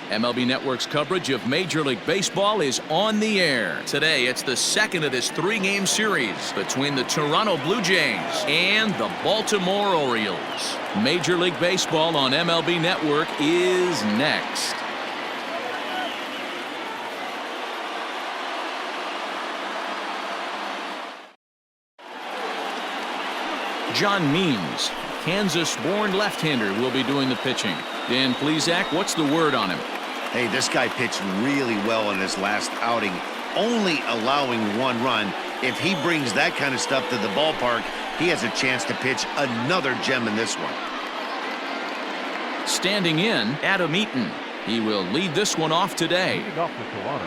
MLB Network's coverage of Major League Baseball is on the air. Today, it's the second of this three-game series between the Toronto Blue Jays and the Baltimore Orioles. Major League Baseball on MLB Network is next. John Means, Kansas-born left-hander, will be doing the pitching. Dan Plesac, what's the word on him? Hey, this guy pitched really well in his last outing, only allowing one run. If he brings that kind of stuff to the ballpark, he has a chance to pitch another gem in this one. Standing in, Adam Eaton. He will lead this one off today. Leading off for Toronto,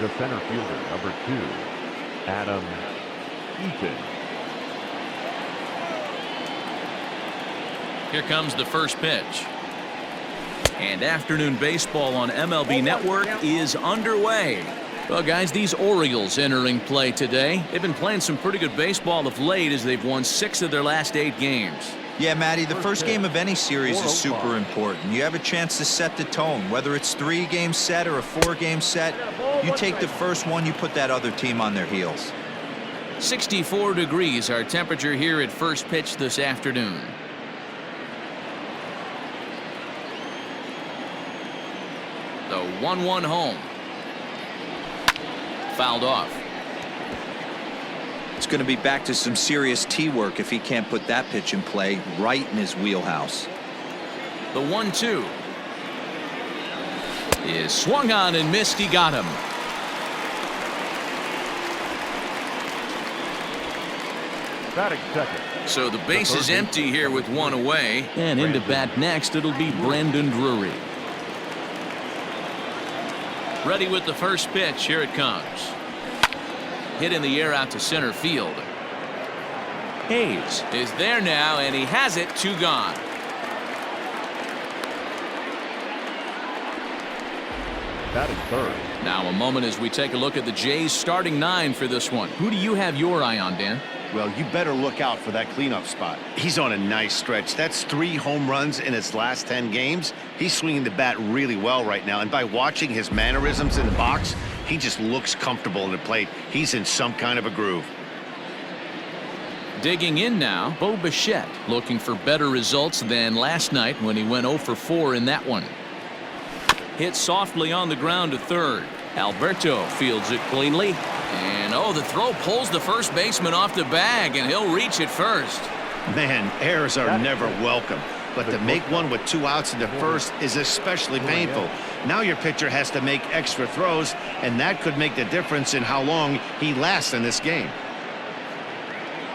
the center fielder, number 2, Adam Eaton. Here comes the first pitch. And afternoon baseball on MLB Network is underway. Well, guys, these Orioles entering play today. They've been playing some pretty good baseball of late as they've won 6 of their last 8 games. Yeah, Matty, the first game of any series is super important. You have a chance to set the tone, whether it's 3-game set or a 4-game set. You take the first one, you put that other team on their heels. 64 degrees our temperature here at first pitch this afternoon. The 1-1 home. Fouled off. It's going to be back to some serious tee work if he can't put that pitch in play right in his wheelhouse. The 1-2 is swung on and missed. He got him. Batting second. So the base is empty here with 1 away. And into bat next, it'll be Brandon Drury. Ready with the first pitch. Here it comes. Hit in the air out to center field. Hayes is there now, and he has it. 2 gone. Batting third. Now a moment as we take a look at the Jays starting 9 for this one. Who do you have your eye on, Dan? Well, you better look out for that cleanup spot. He's on a nice stretch. That's 3 home runs in his last 10 games. He's swinging the bat really well right now. And by watching his mannerisms in the box, he just looks comfortable in the plate. He's in some kind of a groove. Digging in now, Bo Bichette, looking for better results than last night when he went 0 for 4 in that one. Hit softly on the ground to third. Alberto fields it cleanly. And the throw pulls the first baseman off the bag, and he'll reach it first. Man, errors are never welcome. But to make one with 2 outs in the first is especially painful. Now your pitcher has to make extra throws, and that could make the difference in how long he lasts in this game.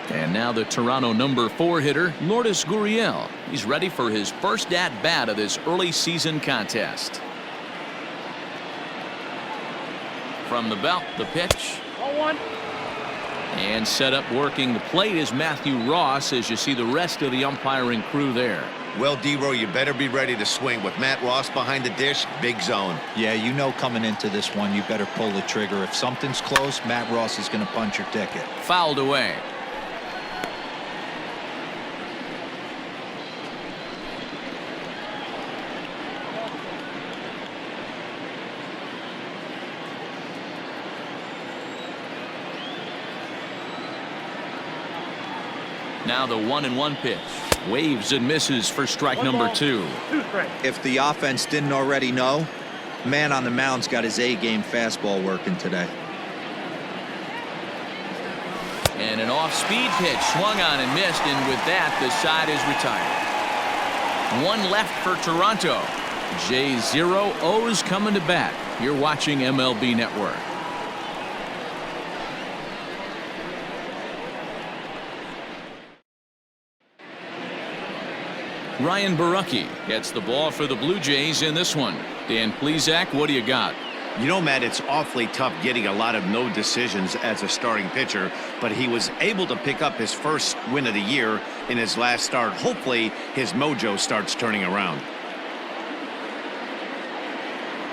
And now the Toronto number 4 hitter, Lourdes Gurriel. He's ready for his first at-bat of this early season contest. From the belt, the pitch. 1-1. And set up working the plate is Matthew Ross as you see the rest of the umpiring crew there. Well, D-Row, you better be ready to swing. With Matt Ross behind the dish, big zone. Yeah, you know coming into this one, you better pull the trigger. If something's close, Matt Ross is going to punch your ticket. Fouled away. Now the 1-1 pitch. Waves and misses for strike number 2. If the offense didn't already know, man on the mound's got his A-game fastball working today. And an off-speed pitch swung on and missed, and with that the side is retired. 1 left for Toronto. Jays 0, O's coming to bat. You're watching MLB Network. Ryan Borucki gets the ball for the Blue Jays in this one. Dan Plesac, what do you got? You know, Matt, it's awfully tough getting a lot of no decisions as a starting pitcher, but he was able to pick up his first win of the year in his last start. Hopefully his mojo starts turning around.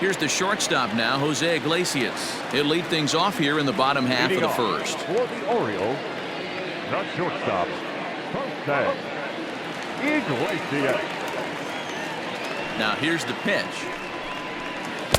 Here's the shortstop now, Jose Iglesias. He'll lead things off here in the bottom half of the first. For the Orioles, the shortstop, Jose Iglesias. Now here's the pitch.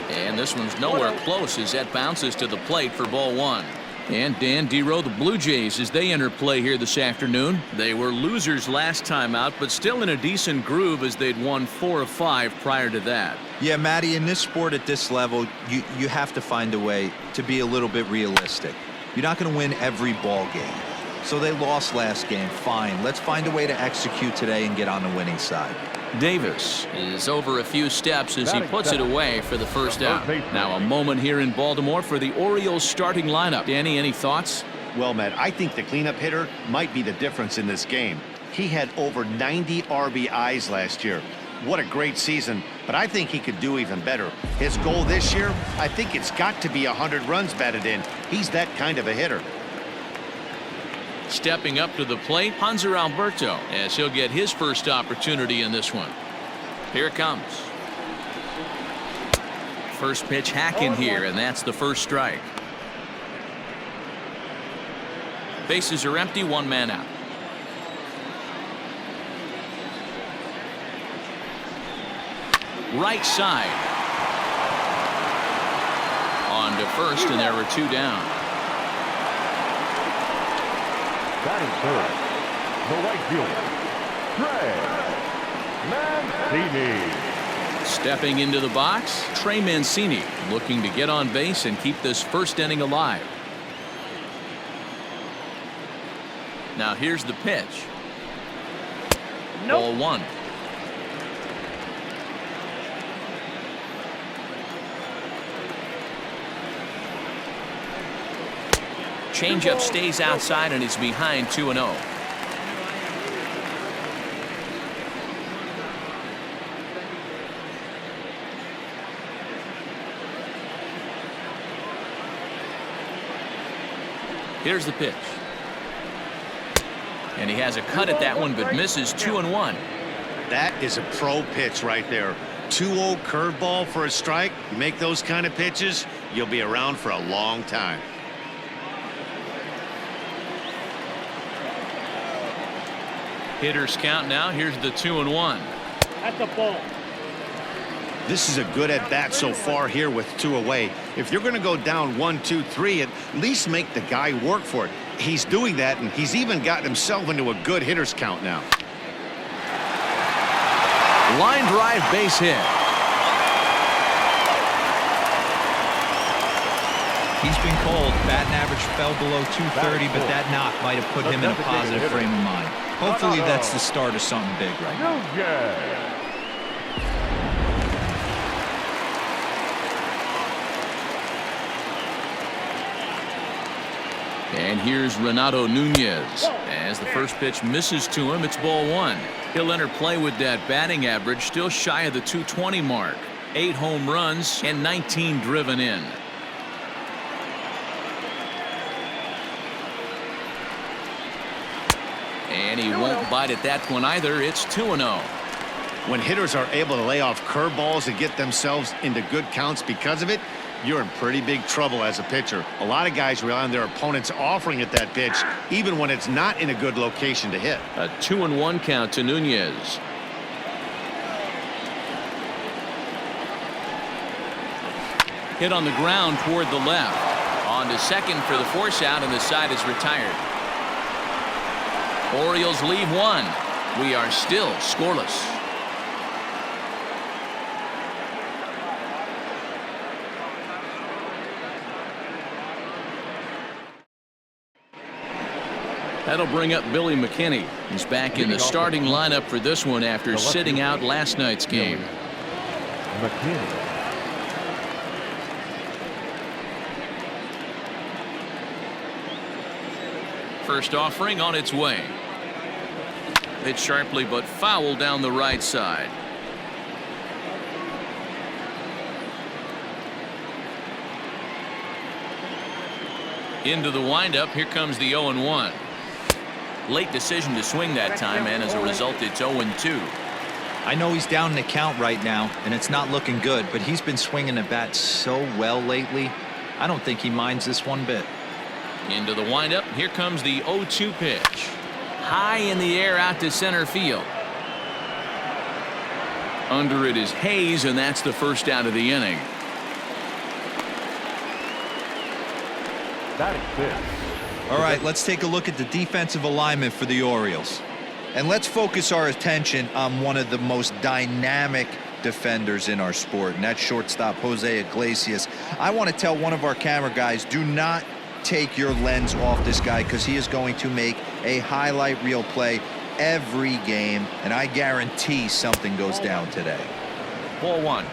And this one's nowhere close as that bounces to the plate for ball one. And Dan Dero, the Blue Jays, as they enter play here this afternoon. They were losers last time out, but still in a decent groove as they'd won 4 of 5 prior to that. Yeah, Matty, in this sport at this level, you have to find a way to be a little bit realistic. You're not going to win every ball game. So they lost last game. Fine. Let's find a way to execute today and get on the winning side. Davis is over a few steps as he puts it away for the first out. Now a moment here in Baltimore for the Orioles starting lineup. Danny, any thoughts? Well, Matt, I think the cleanup hitter might be the difference in this game. He had over 90 RBIs last year. What a great season, but I think he could do even better. His goal this year, I think it's got to be 100 runs batted in. He's that kind of a hitter. Stepping up to the plate, Hanser Alberto, as he'll get his first opportunity in this one. Here it comes. First pitch hack in here, and that's the first strike. Bases are empty, 1 man out. Right side. On to first, and there were 2 down. Batting third, the right fielder, Trey Mancini. Stepping into the box, Trey Mancini looking to get on base and keep this first inning alive. Now here's the pitch. Ball 1. Changeup stays outside and is behind 2-0. Here's the pitch. And he has a cut at that one, but misses 2-1. That is a pro pitch right there. 2-0 curveball for a strike. You make those kind of pitches, you'll be around for a long time. Hitters count now. Here's the 2-1. At the ball. This is a good at bat so far here with 2 away. If you're going to go down 1, 2, 3, at least make the guy work for it. He's doing that, and he's even gotten himself into a good hitters count now. Line drive base hit. He's been cold. Batting average fell below 230, but that knock might have put him in a positive frame of mind. Hopefully that's the start of something big right now. And here's Renato Nunez. As the first pitch misses to him, it's ball 1. He'll enter play with that batting average still shy of the 220 mark. 8 home runs and 19 driven in. And he won't bite at that one either. It's 2-0. When hitters are able to lay off curveballs and get themselves into good counts because of it, you're in pretty big trouble as a pitcher. A lot of guys rely on their opponents offering at that pitch, even when it's not in a good location to hit. A 2-1 count to Nunez. Hit on the ground toward the left. On to second for the force out, and the side is retired. Orioles leave 1. We are still scoreless. That'll bring up Billy McKinney. He's back in the starting lineup for this one after sitting out last night's game. McKinney. First offering on its way. Hit sharply but foul down the right side. Into the windup. Here comes the 0-1. Late decision to swing that time, and as a result, it's 0-2. I know he's down in the count right now, and it's not looking good, but he's been swinging the bat so well lately. I don't think he minds this one bit. Into the windup. Here comes the 0-2 pitch. High in the air out to center field. Under it is Hayes, and that's the first out of the inning. Batting fifth. All right, let's take a look at the defensive alignment for the Orioles. And let's focus our attention on one of the most dynamic defenders in our sport, and that's shortstop Jose Iglesias. I want to tell one of our camera guys, do not take your lens off this guy, because he is going to make a highlight reel play every game, and I guarantee something goes down today. Ball one.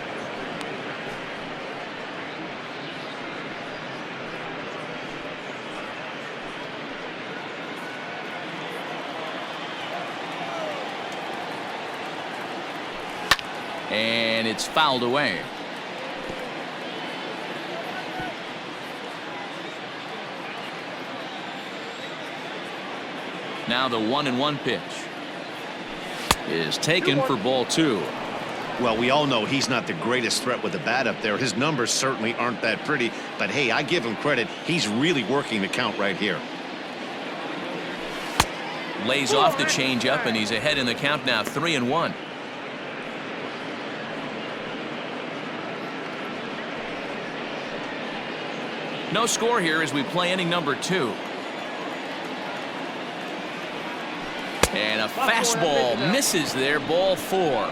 And it's fouled away. Now the 1-1 pitch is taken for ball two. Well, we all know he's not the greatest threat with the bat up there. His numbers certainly aren't that pretty, but hey, I give him credit. He's really working the count right here. Lays off the changeup, and he's ahead in the count now, 3-1. No score here as we play inning number 2. And a fastball misses there, ball 4.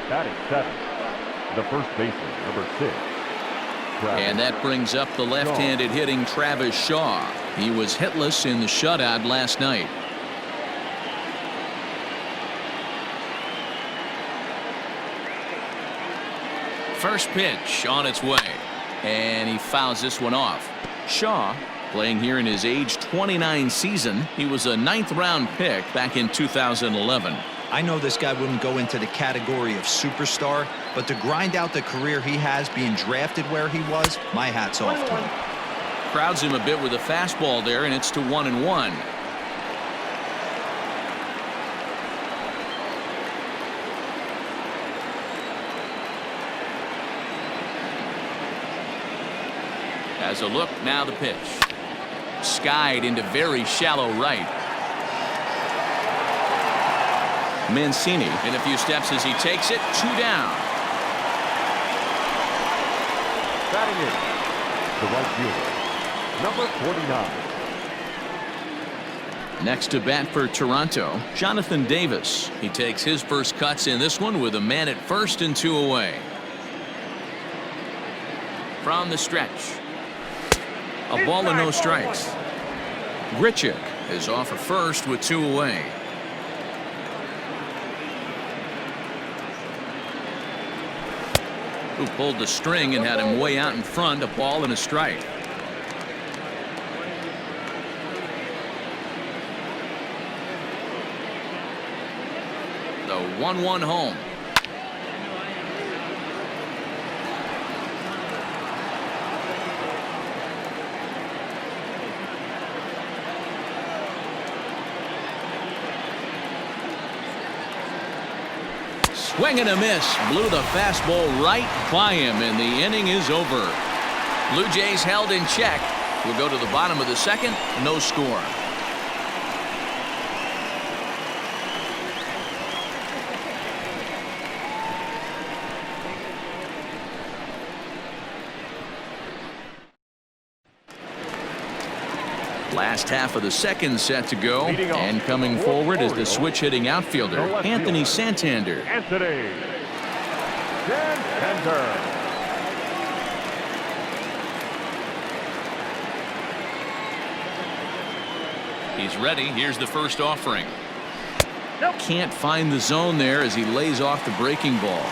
Batting seventh, the first baseman, number 6. And that brings up the left-handed hitting Travis Shaw. He was hitless in the shutout last night. First pitch on its way, and he fouls this one off. Shaw, playing here in his age 29 season, he was a 9th-round pick back in 2011. I know this guy wouldn't go into the category of superstar, but to grind out the career he has being drafted where he was, my hat's off to him. Crowds him a bit with a fastball there, and it's to 1-1. As a look, now the pitch. Skied into very shallow right. Mancini in a few steps as he takes it. 2 down. Batting in, the right fielder, number 49. Next to bat for Toronto, Jonathan Davis. He takes his first cuts in this one with a man at first and 2 away. From the stretch. A ball and no strikes. Grichuk is off at first with 2 away. Who pulled the string and had him way out in front, a ball and a strike. The 1-1 home. Swing and a miss. Blew the fastball right by him, and the inning is over. Blue Jays held in check. We'll go to the bottom of the second. No score. Last half of the second set to go, and coming forward is the switch-hitting outfielder, Anthony Santander. Anthony Santander. He's ready. Here's the first offering. Can't find the zone there as he lays off the breaking ball.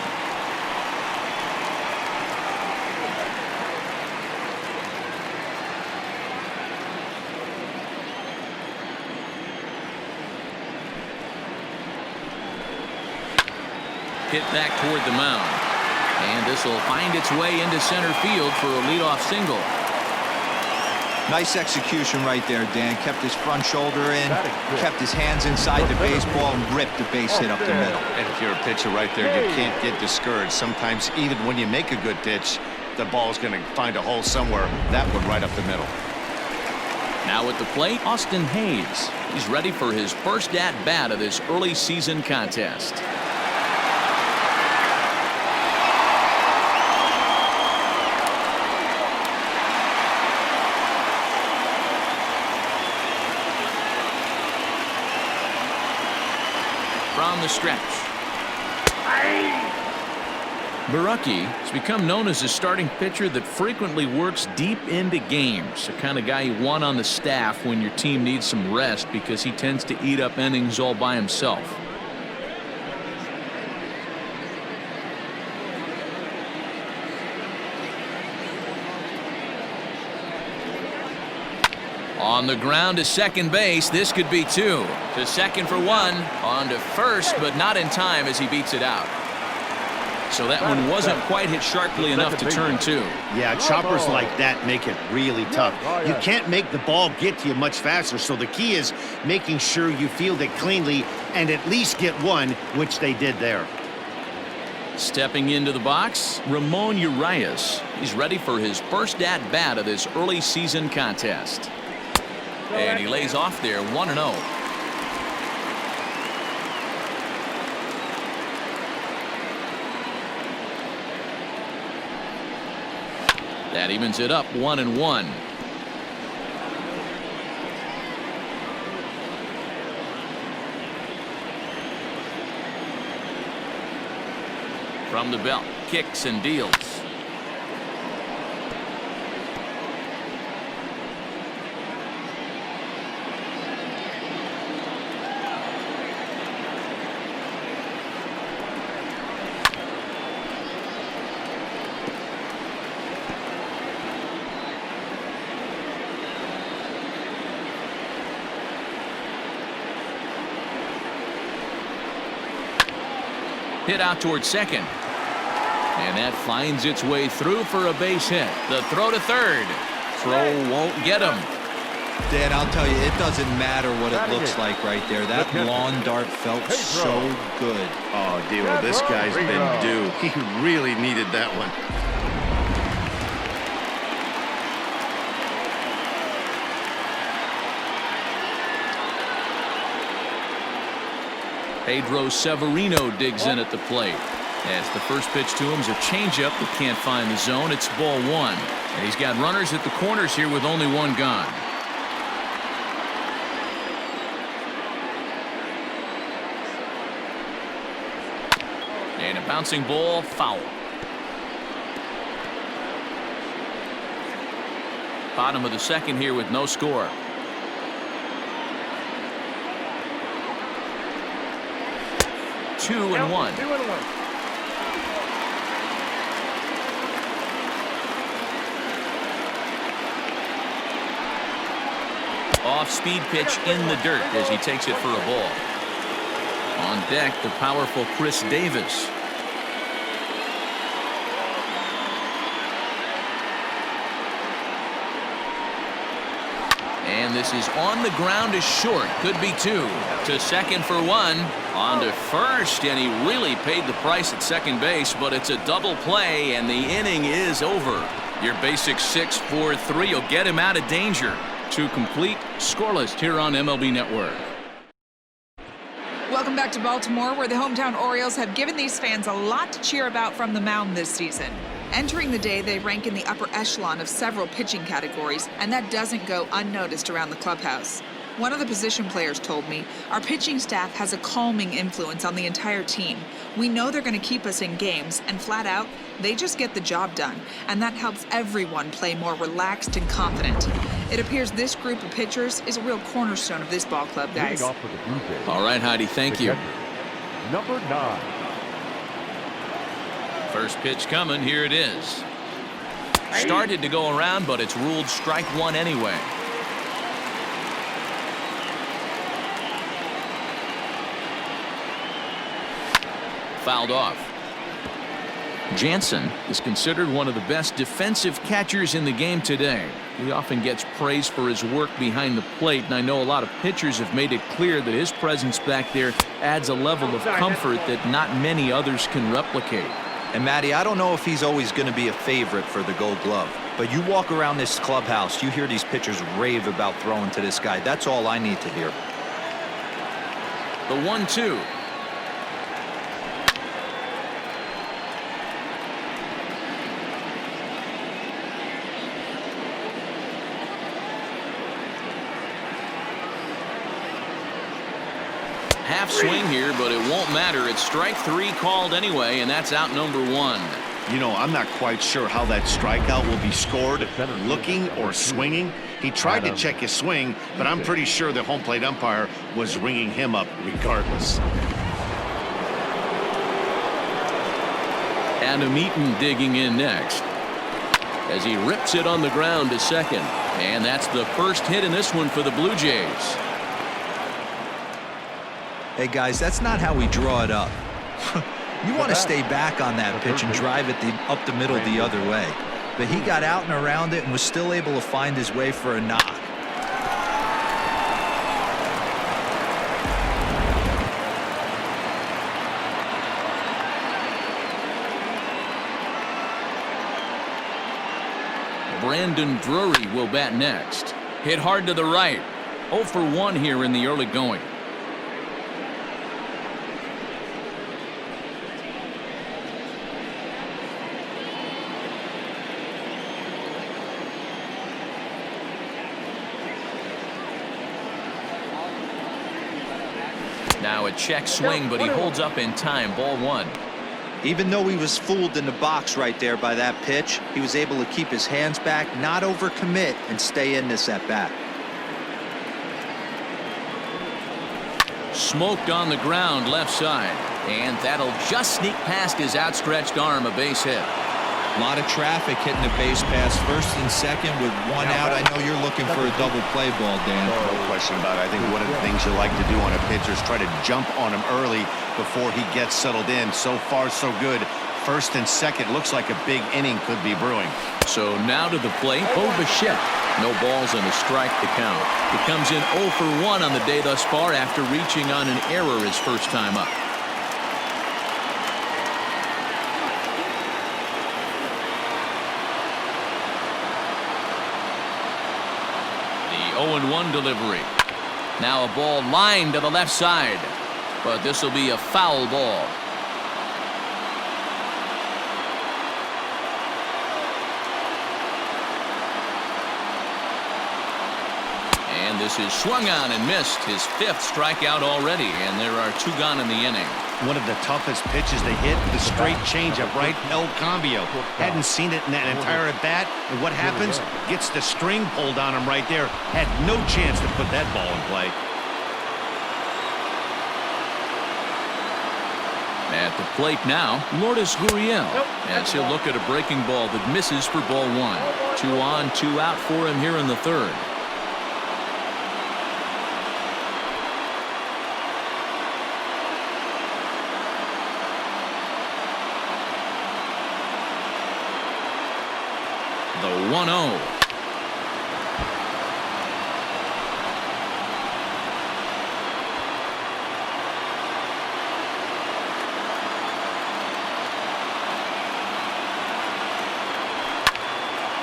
Hit back toward the mound. And this will find its way into center field for a leadoff single. Nice execution right there, Dan. Kept his front shoulder in, kept his hands inside the baseball, and ripped the base hit up the middle. And if you're a pitcher right there, you can't get discouraged. Sometimes even when you make a good pitch, the ball's going to find a hole somewhere. That one right up the middle. Now at the plate, Austin Hayes. He's ready for his first at-bat of this early season contest. down the stretch. Borucki has become known as a starting pitcher that frequently works deep into games. The kind of guy you want on the staff when your team needs some rest because he tends to eat up innings all by himself. On the ground to second base. This could be two. To second for one. On to first, but not in time as he beats it out. So that one wasn't quite hit sharply enough to turn two. Yeah, choppers like that make it really tough. You can't make the ball get to you much faster, so the key is making sure you field it cleanly and at least get one, which they did there. Stepping into the box, Ramon Urias. He's ready for his first at-bat of this early season contest. And he lays off there 1-0. That evens it up 1-1. From the belt, kicks and deals. Hit out towards second. And that finds its way through for a base hit. The throw to third. Throw won't get him. Dan, I'll tell you, it doesn't matter what it looks like right there. That lawn dart felt so good. Oh, Devo, this guy's been due. He really needed that one. Pedro Severino digs in at the plate. As the first pitch to him is a changeup that can't find the zone. It's ball one. And he's got runners at the corners here with only one gone. And a bouncing ball, foul. Bottom of the second here with no score. Two and one. Off-speed pitch in the dirt as he takes it for a ball. On deck, the powerful Chris Davis. And this is on the ground is short. Could be two. To second for one. On to first, and he really paid the price at second base, but it's a double play, and the inning is over. Your basic 6-4-3 will get him out of danger. To complete, scoreless here on MLB Network. Welcome back to Baltimore, where the hometown Orioles have given these fans a lot to cheer about from the mound this season. Entering the day, they rank in the upper echelon of several pitching categories, and that doesn't go unnoticed around the clubhouse. One of the position players told me, our pitching staff has a calming influence on the entire team. We know they're going to keep us in games, and flat out, they just get the job done, and that helps everyone play more relaxed and confident. It appears this group of pitchers is a real cornerstone of this ball club, guys. All right, Heidi, thank you. Number 9. First pitch coming. Here it is. Started to go around, but it's ruled strike one anyway. Fouled off. Jansen is considered one of the best defensive catchers in the game today. He often gets praised for his work behind the plate, and I know a lot of pitchers have made it clear that his presence back there adds a level of comfort that not many others can replicate. And Matty, I don't know if he's always going to be a favorite for the Gold Glove, but you walk around this clubhouse, you hear these pitchers rave about throwing to this guy. That's all I need to hear. The 1-2. half swing here, but it won't matter. It's strike 3 called anyway, and that's out number 1. You know, I'm not quite sure how that strikeout will be scored, looking or swinging. He tried to check his swing, but I'm pretty sure the home plate umpire was ringing him up regardless. Adam Eaton digging in next as he rips it on the ground to second. And that's the first hit in this one for the Blue Jays. Hey, guys, that's not how we draw it up. You want to stay back on that pitch and drive it up the middle the other way. But he got out and around it and was still able to find his way for a knock. Brandon Drury will bat next. Hit hard to the right. 0 for 1 here in the early going. Now a check swing, but he holds up in time. Ball 1. Even though he was fooled in the box right there by that pitch, he was able to keep his hands back, not overcommit, and stay in this at bat. Smoked on the ground left side, and that'll just sneak past his outstretched arm. A base hit. A lot of traffic hitting the base pass first and second with 1 out. I know you're looking for a double play ball, Dan. No question about it. I think one of the things you like to do on a pitcher is try to jump on him early before he gets settled in. So far, so good. First and second looks like a big inning could be brewing. So now to the plate, Bo Bichette. No balls and a strike to count. He comes in 0 for 1 on the day thus far after reaching on an error his first time up. The 0-1 delivery. Now a ball lined to the left side, but this will be a foul ball. And this is swung on and missed. His 5th strikeout already, and there are 2 gone in the inning. One of the toughest pitches they hit, the straight changeup, right? El Cambio. Hadn't seen it in that entire at bat. And what happens? Gets the string pulled on him right there. Had no chance to put that ball in play. At the plate now, Lourdes Gurriel, as he'll look at a breaking ball that misses for ball 1. 2 on, 2 out for him here in the 3rd. The 1-0.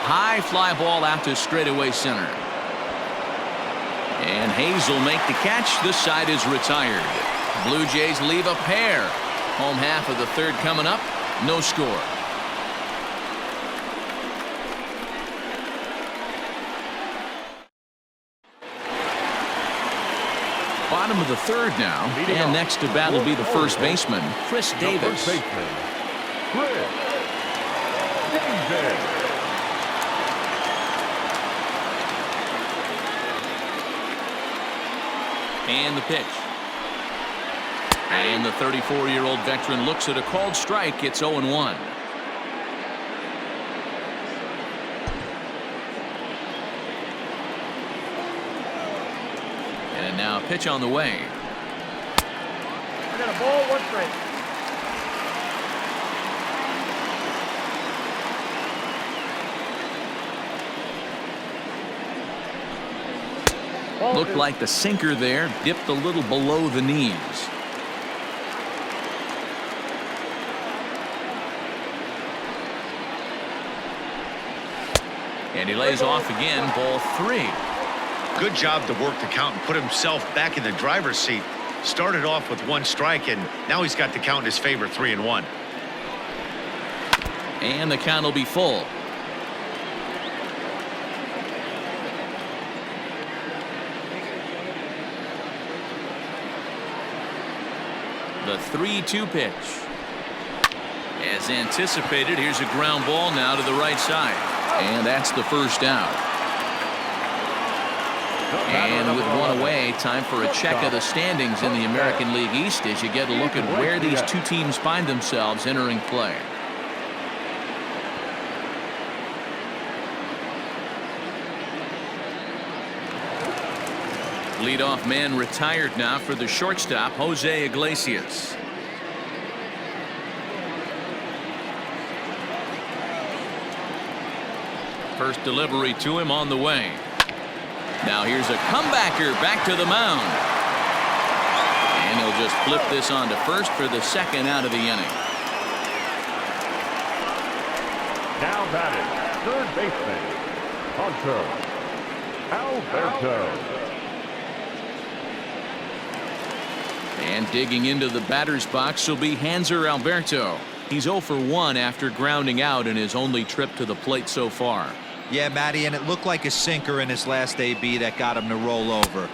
High fly ball out to straightaway center. And Hayes will make the catch. This side is retired. Blue Jays leave a pair. Home half of the 3rd coming up. No score. Bottom of the 3rd now, and next to bat will be the first baseman, Chris Davis. And the pitch. And the 34-year-old veteran looks at a called strike. It's 0-1. And now pitch on the way. I got a ball, 1 strike. Looked like the sinker there dipped a little below the knees. And he lays off again. Ball 3. Good job to work the count and put himself back in the driver's seat. Started off with 1 strike, and now he's got the count in his favor, 3-1. And the count will be full. The 3-2 pitch. As anticipated, here's a ground ball now to the right side. And that's the first out. And with one away, time for a check of the standings in the American League East as you get a look at where these two teams find themselves entering play. Leadoff man retired now for the shortstop, Jose Iglesias. First delivery to him on the way. Now here's a comebacker back to the mound. And he'll just flip this on to first for the second out of the inning. Now batting, third baseman, Hector. Alberto. And digging into the batter's box will be Hanser Alberto. He's 0 for 1 after grounding out in his only trip to the plate so far. Yeah, Matty, and it looked like a sinker in his last AB that got him to roll over.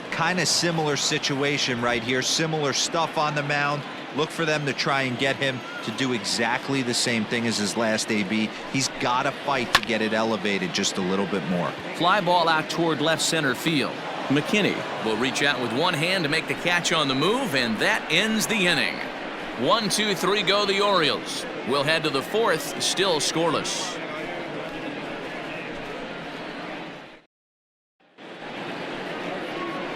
Kind of similar situation right here. Similar stuff on the mound. Look for them to try and get him to do exactly the same thing as his last AB. He's got to fight to get it elevated just a little bit more. Fly ball out toward left center field. McKinney will reach out with one hand to make the catch on the move, and that ends the inning. 1, 2, 3 go the Orioles. We'll head to the fourth, still scoreless.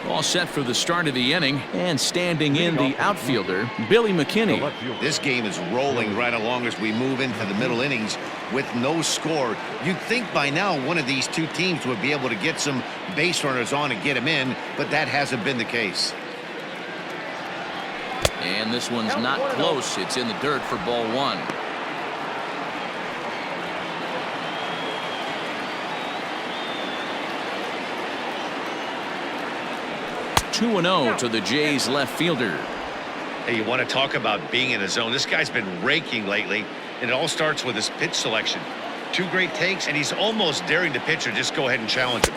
All set for the start of the inning, and standing in the outfielder, Billy McKinney. This game is rolling right along as we move into the middle innings with no score. You'd think by now one of these two teams would be able to get some base runners on and get them in, but that hasn't been the case. And this one's not close. It's in the dirt for ball one. Two and 0 to the Jays left fielder. Hey, you want to talk about being in a zone? This guy's been raking lately, and it all starts with his pitch selection. Two great takes, and he's almost daring the pitcher just go ahead and challenge him.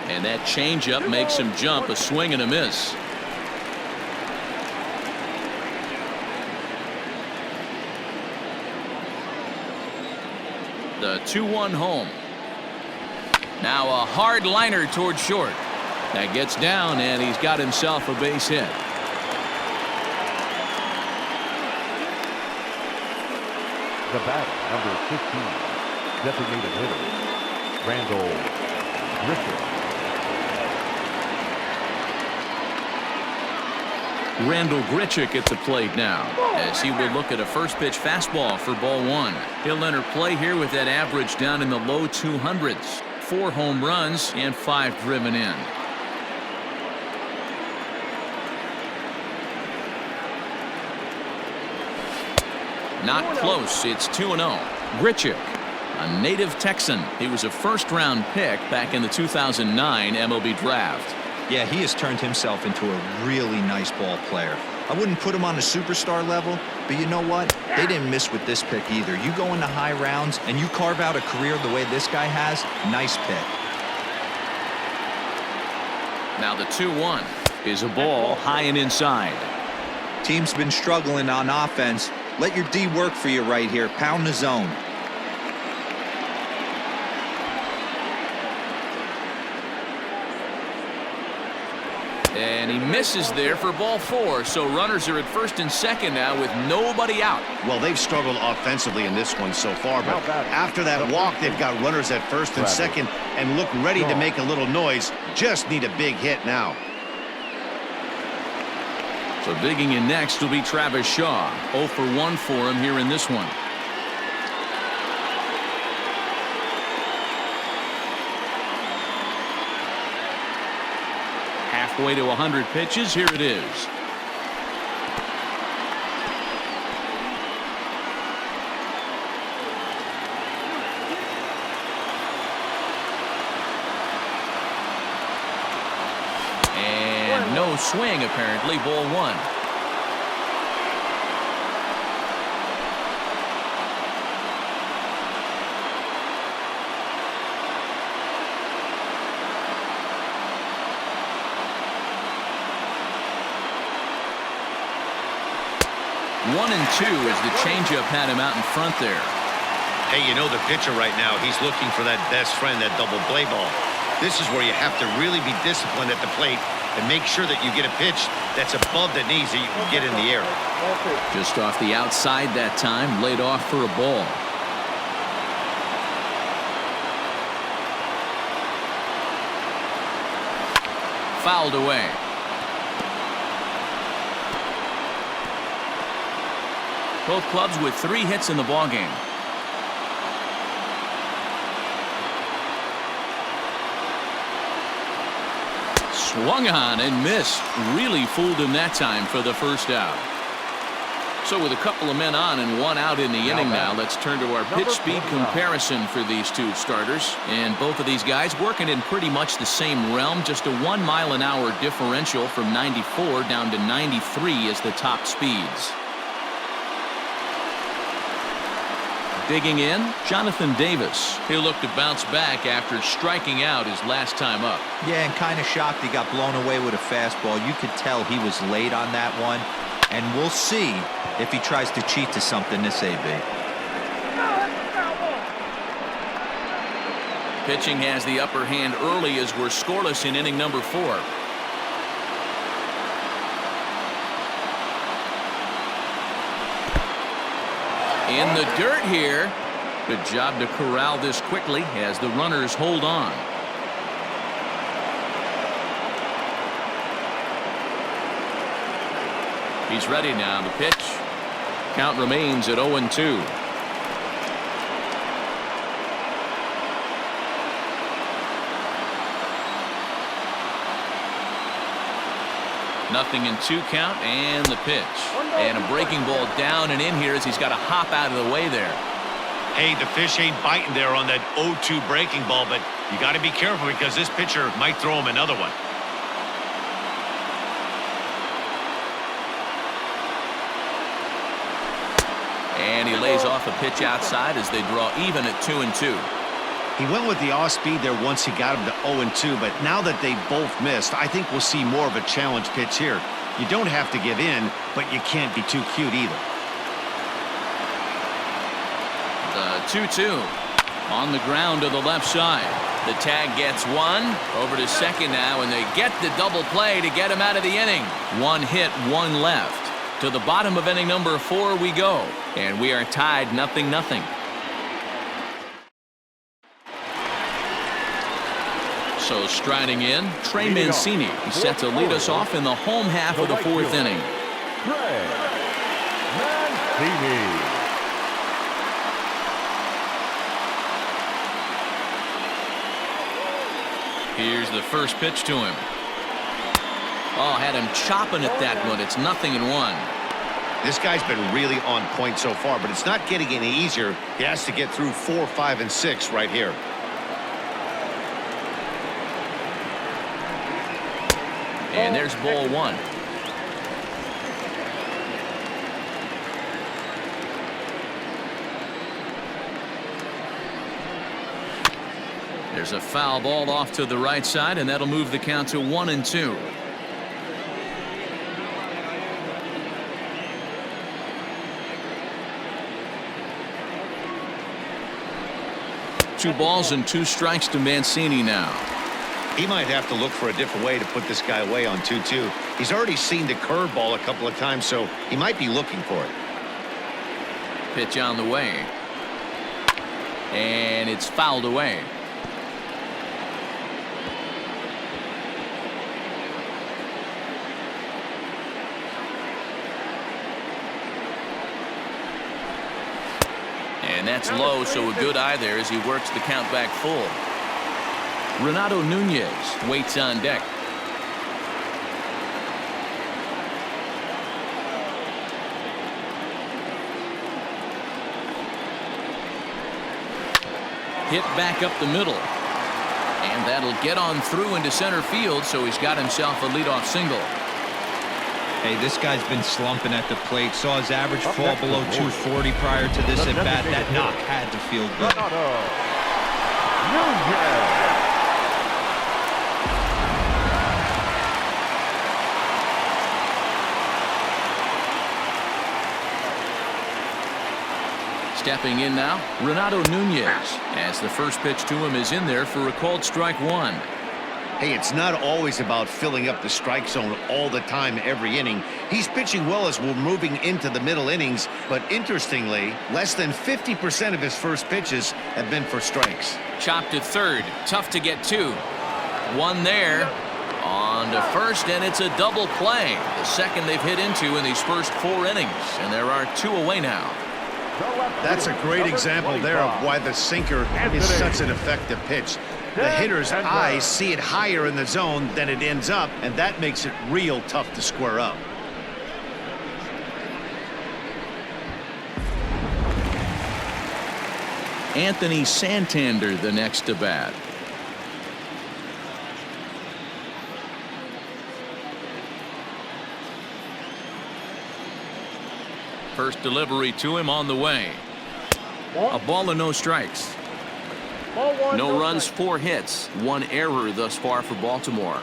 And that changeup makes him jump, a swing and a miss. The 2-1 home. Now a hard liner toward short. That gets down, and he's got himself a base hit. The batter, number 15, designated hitter, Randall Griffith. Randall Grichuk at the plate now, as he will look at a first pitch fastball for ball one. He'll enter play here with that average down in the low 200s. 4 home runs and 5 driven in. Not close. It's 2-0. Grichuk, a native Texan. He was a first-round pick back in the 2009 MLB draft. Yeah, he has turned himself into a really nice ball player. I wouldn't put him on a superstar level, but you know what? They didn't miss with this pick either. You go into high rounds and you carve out a career the way this guy has, nice pick. Now the 2-1 is a ball high and inside. Team's been struggling on offense. Let your D work for you right here. Pound the zone. And he misses there for ball 4. So runners are at first and second now with nobody out. Well, they've struggled offensively in this one so far, but after that walk, they've got runners at first and second and look ready to make a little noise. Just need a big hit now. So digging in next will be Travis Shaw. 0 for 1 for him here in this one. Halfway to 100 pitches. Here it is. And no swing, apparently. Ball 1. 1-2 as the changeup had him out in front there. Hey, you know the pitcher right now, he's looking for that best friend, that double play ball. This is where you have to really be disciplined at the plate and make sure that you get a pitch that's above the knees that you can get in the air. Just off the outside that time, laid off for a ball. Fouled away. Both clubs with 3 hits in the ballgame. Swung on and missed. Really fooled him that time for the first out. So with a couple of men on and 1 out in the inning now, let's turn to our pitch speed comparison for these 2 starters. And both of these guys working in pretty much the same realm. Just a 1-mile-an-hour differential from 94 down to 93 as the top speeds. Digging in, Jonathan Davis. He'll look to bounce back after striking out his last time up. Yeah, and kind of shocked he got blown away with a fastball. You could tell he was late on that one. And we'll see if he tries to cheat to something this AB. Pitching has the upper hand early as we're scoreless in inning number 4. In the dirt here. Good job to corral this quickly as the runners hold on. He's ready now to pitch. Count remains at 0-2. Nothing in 2 count and the pitch. And a breaking ball down and in here as he's got to hop out of the way there. Hey, the fish ain't biting there on that 0-2 breaking ball, but you got to be careful because this pitcher might throw him another one. And he lays off a pitch outside as they draw even at 2-2. He went with the off speed there once he got him to 0-2, but now that they both missed, I think we'll see more of a challenge pitch here. You don't have to give in, but you can't be too cute either. The 2-2 on the ground to the left side. The tag gets 1 over to second now, and they get the double play to get him out of the inning. 1 hit, 1 left. To the bottom of inning number 4 we go, and we are tied 0-0. So striding in, Trey Mancini. He's set to lead us off in the home half of the 4th inning. Trey Mancini. Here's the first pitch to him. Oh, had him chopping at that one. It's 0-1. This guy's been really on point so far, but it's not getting any easier. He has to get through 4, 5, and 6 right here. And there's ball 1. There's a foul ball off to the right side, and that'll move the count to 1-2. Two balls and 2 strikes to Mancini now. He might have to look for a different way to put this guy away on 2-2. He's already seen the curveball a couple of times, so he might be looking for it. Pitch on the way. And it's fouled away. And that's low, so a good eye there as he works the count back full. Renato Nunez waits on deck. Hit back up the middle. And that'll get on through into center field, so he's got himself a leadoff single. Hey, this guy's been slumping at the plate. Saw his average fall below 240 prior to this at bat. That knock had to feel good. Stepping in now, Renato Nunez, as the first pitch to him is in there for a called strike one. Hey, it's not always about filling up the strike zone all the time every inning. He's pitching well as we're moving into the middle innings, but interestingly, less than 50% of his first pitches have been for strikes. Chopped to third, tough to get to. One there, on to first, and it's a double play. The second they've hit into in these first 4 innings, and there are 2 away now. That's a great example there of why the sinker is such an effective pitch. The hitter's eyes see it higher in the zone than it ends up, and that makes it real tough to square up. Anthony Santander the next to bat. First delivery to him on the way. A ball and no strikes. No runs, 4 hits, 1 error thus far for Baltimore.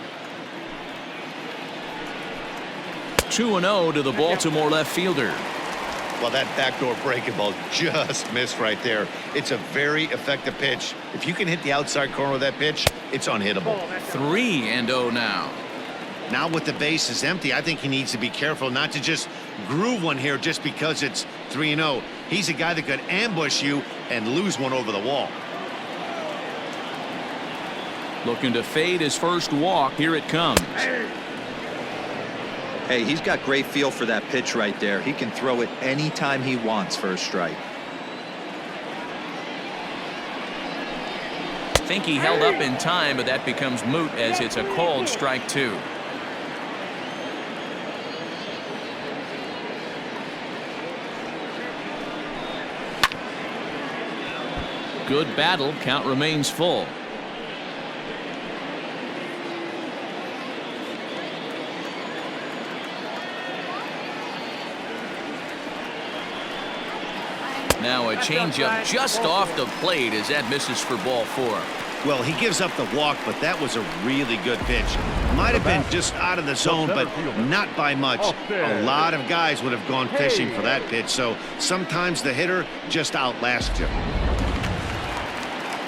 2-0 to the Baltimore left fielder. Well, that backdoor breaking ball just missed right there. It's a very effective pitch. If you can hit the outside corner of that pitch, it's unhittable. 3-0 now. Now with the bases empty, I think he needs to be careful not to just groove one here just because it's 3-0. He's a guy that could ambush you and lose one over the wall. Looking to fade his first walk. Here it comes. Hey, he's got great feel for that pitch right there. He can throw it anytime he wants for a strike. Think he held up in time, but that becomes moot as it's a called strike 2. Good battle. Count remains full. Now a changeup just off the plate as that misses for ball 4. Well, he gives up the walk, but that was a really good pitch. Might have been just out of the zone, but not by much. A lot of guys would have gone fishing for that pitch, so sometimes the hitter just outlasts you.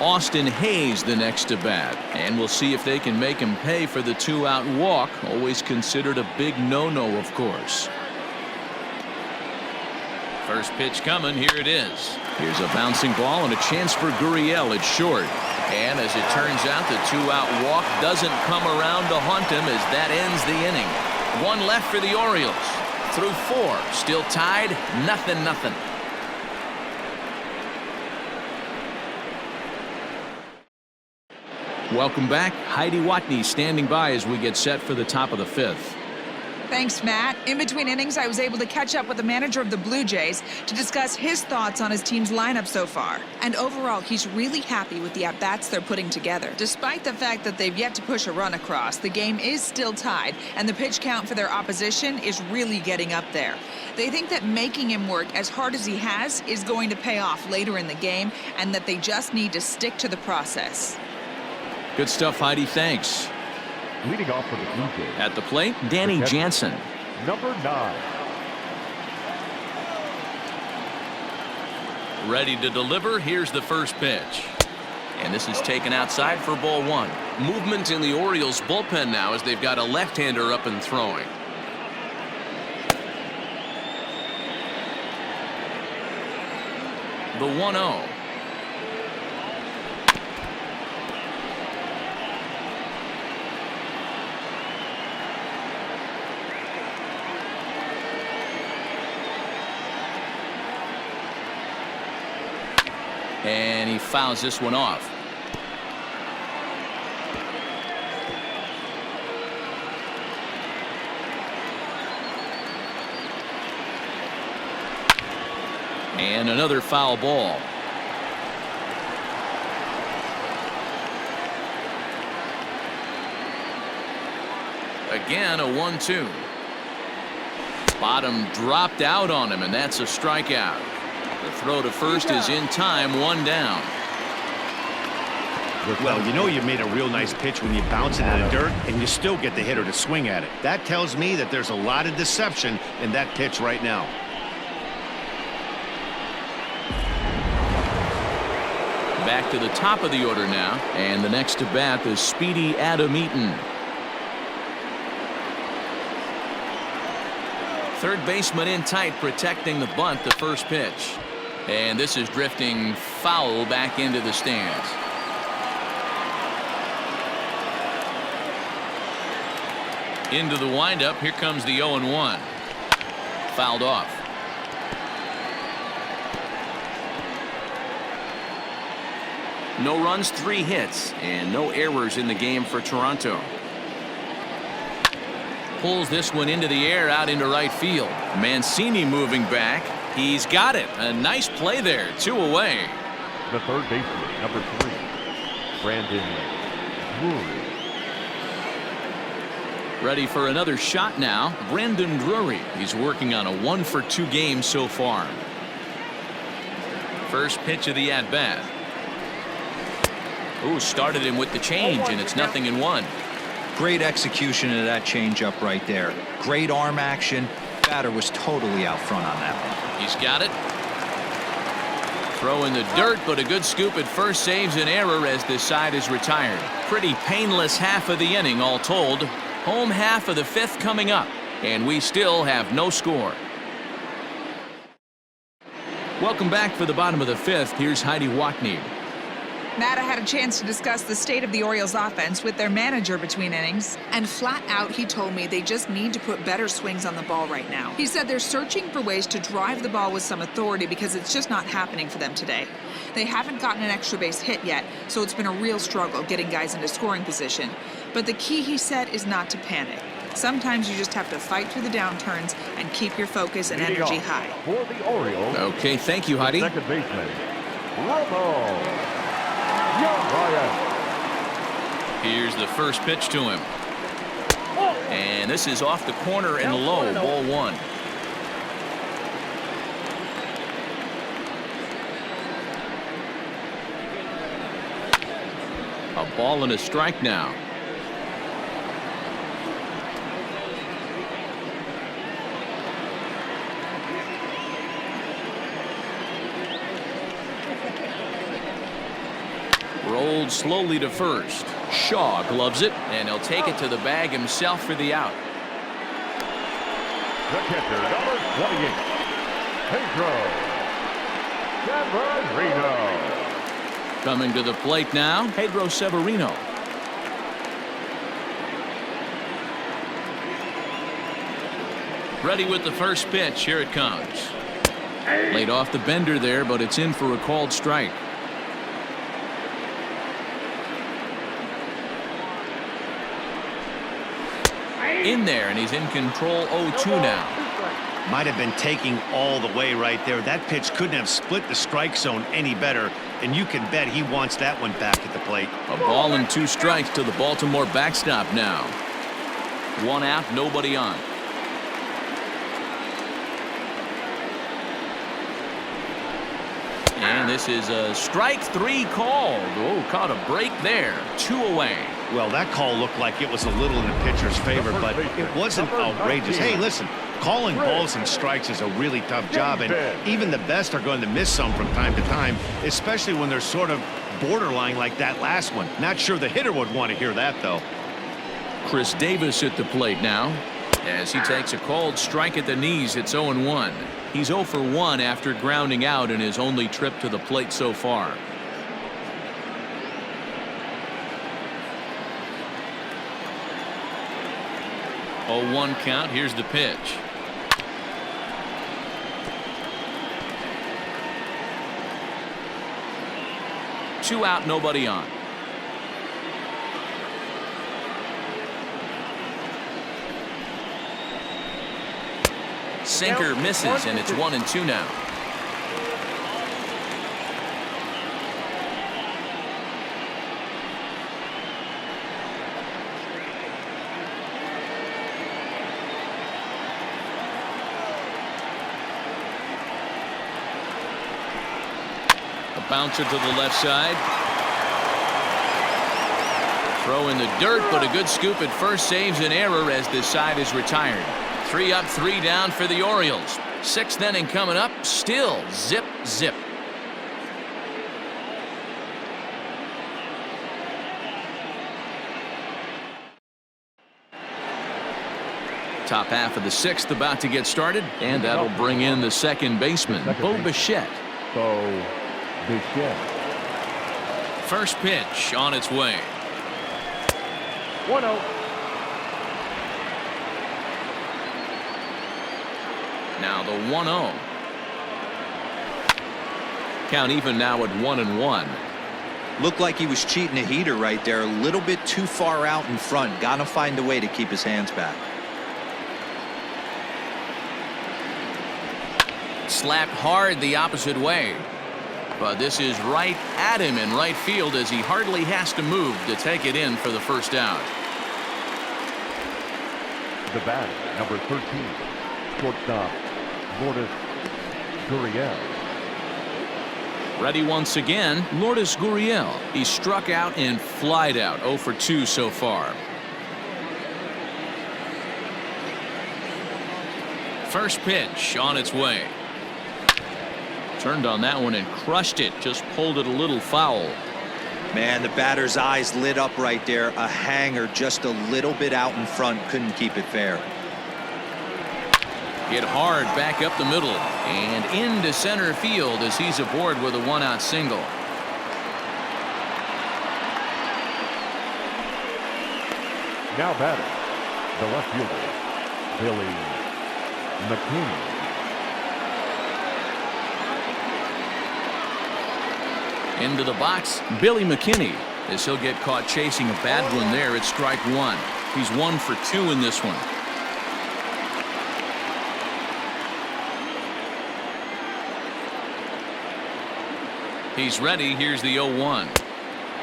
Austin Hayes the next to bat, and we'll see if they can make him pay for the 2-out walk. Always considered a big no-no, of course. First pitch coming. Here it is. Here's a bouncing ball and a chance for Gurriel. It's short. And as it turns out, the 2-out walk doesn't come around to haunt him as that ends the inning. 1 left for the Orioles. Through 4. Still tied. 0-0. Welcome back. Heidi Watney standing by as we get set for the top of the 5th. Thanks, Matt. In between innings, I was able to catch up with the manager of the Blue Jays to discuss his thoughts on his team's lineup so far. And overall, he's really happy with the at-bats they're putting together. Despite the fact that they've yet to push a run across, the game is still tied, and the pitch count for their opposition is really getting up there. They think that making him work as hard as he has is going to pay off later in the game, and that they just need to stick to the process. Good stuff, Heidi. Thanks. Leading off for the Blue Jays. At the plate, Danny Jansen. Number 9. Ready to deliver. Here's the first pitch. And this is taken outside for ball 1. Movement in the Orioles bullpen now as they've got a left-hander up and throwing. The 1-0. And he fouls this one off. And another foul ball. Again, a 1-2. Bottom dropped out on him, and that's a strikeout. The throw to first is in time, 1 down. Well, you know you made a real nice pitch when you bounce it in the dirt and you still get the hitter to swing at it. That tells me that there's a lot of deception in that pitch right now. Back to the top of the order now, and the next to bat is speedy Adam Eaton. Third baseman in tight, protecting the bunt. The first pitch, and this is drifting foul back into the stands. Into the windup. Here comes the 0-1. Fouled off. No runs, 3 hits, and no errors in the game for Toronto. Pulls this one into the air out into right field. Mancini moving back. He's got it. A nice play there. 2 away. The third baseman, number 3, Brandon Drury. Ready for another shot now. Brandon Drury. He's working on a 1-for-2 game so far. First pitch of the at-bat. Ooh, started him with the change, and it's 0-1. Great execution of that changeup right there. Great arm action. Batter was totally out front on that one. He's got it. Throw in the dirt, but a good scoop at first saves an error as this side is retired. Pretty painless half of the inning all told. Home half of the 5th coming up, and we still have no score. Welcome back for the bottom of the 5th. Here's Heidi Watney. Matt, I had a chance to discuss the state of the Orioles offense with their manager between innings, and flat out he told me they just need to put better swings on the ball right now. He said they're searching for ways to drive the ball with some authority because it's just not happening for them today. They haven't gotten an extra base hit yet, so it's been a real struggle getting guys into scoring position. But the key, he said, is not to panic. Sometimes you just have to fight through the downturns and keep your focus and energy high. For the Orioles. Okay, thank you, Heidi. Second baseman, Romo. Here's the first pitch to him. And this is off the corner and low. Ball 1. A ball and a strike now. Rolled slowly to first. Shaw gloves it, and he'll take it to the bag himself for the out. The catcher, number 28, Pedro Severino. Coming to the plate now, Pedro Severino. Ready with the first pitch. Here it comes. Laid off the bender there, but it's in for a called strike. In there, and he's in control. 0-2 now. Might have been taking all the way right there. That pitch couldn't have split the strike zone any better, and you can bet he wants that one back at the plate. A ball and 2 strikes to the Baltimore backstop now. 1 out, nobody on. And this is a strike 3 called. Oh, caught a break there. 2 away. Well, that call looked like it was a little in the pitcher's favor, but it wasn't outrageous. Hey, listen, calling balls and strikes is a really tough job, and even the best are going to miss some from time to time, especially when they're sort of borderline like that last one. Not sure the hitter would want to hear that, though. Chris Davis at the plate now as he takes a called strike at the knees. It's 0-1. He's 0 for 1 after grounding out in his only trip to the plate so far. A 1 count. Here's the pitch. Two out, nobody on. Sinker misses, and it's 1-2 now. A bouncer to the left side. Throw in the dirt, but a good scoop at first saves an error as this side is retired. 3 up, 3 down for the Orioles. 6th inning coming up. Still zip, zip. Top half of the 6th about to get started, and that'll bring in the second baseman, Bo Bichette. Bo Bichette. First pitch on its way. 1-0. Now the 1-0. Count even now at 1-1. Looked like he was cheating a heater right there. A little bit too far out in front. Gotta find a way to keep his hands back. Slapped hard the opposite way. But this is right at him in right field as he hardly has to move to take it in for the first out. The batter, number 13, shortstop, Lourdes Gurriel. Ready once again, Lourdes Gurriel. He struck out and flied out, 0 for 2 so far. First pitch on its way. Turned on that one and crushed it. Just pulled it a little foul. Man, the batter's eyes lit up right there. A hanger just a little bit out in front. Couldn't keep it fair. Hit hard back up the middle and into center field as he's aboard with a 1-out single. Now batting, the left fielder, Billy McKinney. Into the box, Billy McKinney, as he'll get caught chasing a bad one there at strike 1. He's 1 for 2 in this one. He's ready. Here's the 0-1.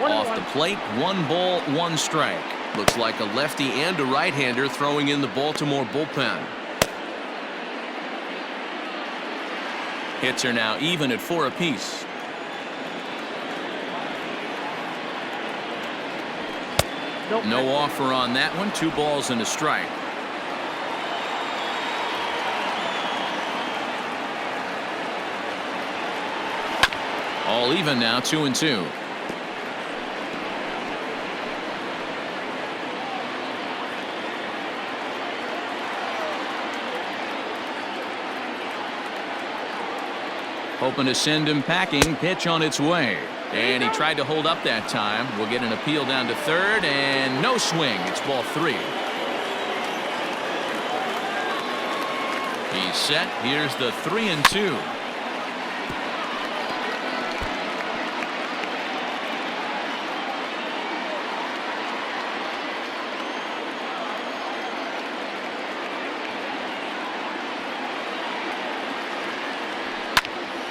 Off the plate, 1 ball, 1 strike. Looks like a lefty and a right-hander throwing in the Baltimore bullpen. Hits are now even at 4 apiece. No offer on that one. 2 balls and a strike. All even now, 2-2. Hoping to send him packing. Pitch on its way. And he tried to hold up that time. We'll get an appeal down to third, and no swing. It's ball 3. He's set. Here's the 3-2.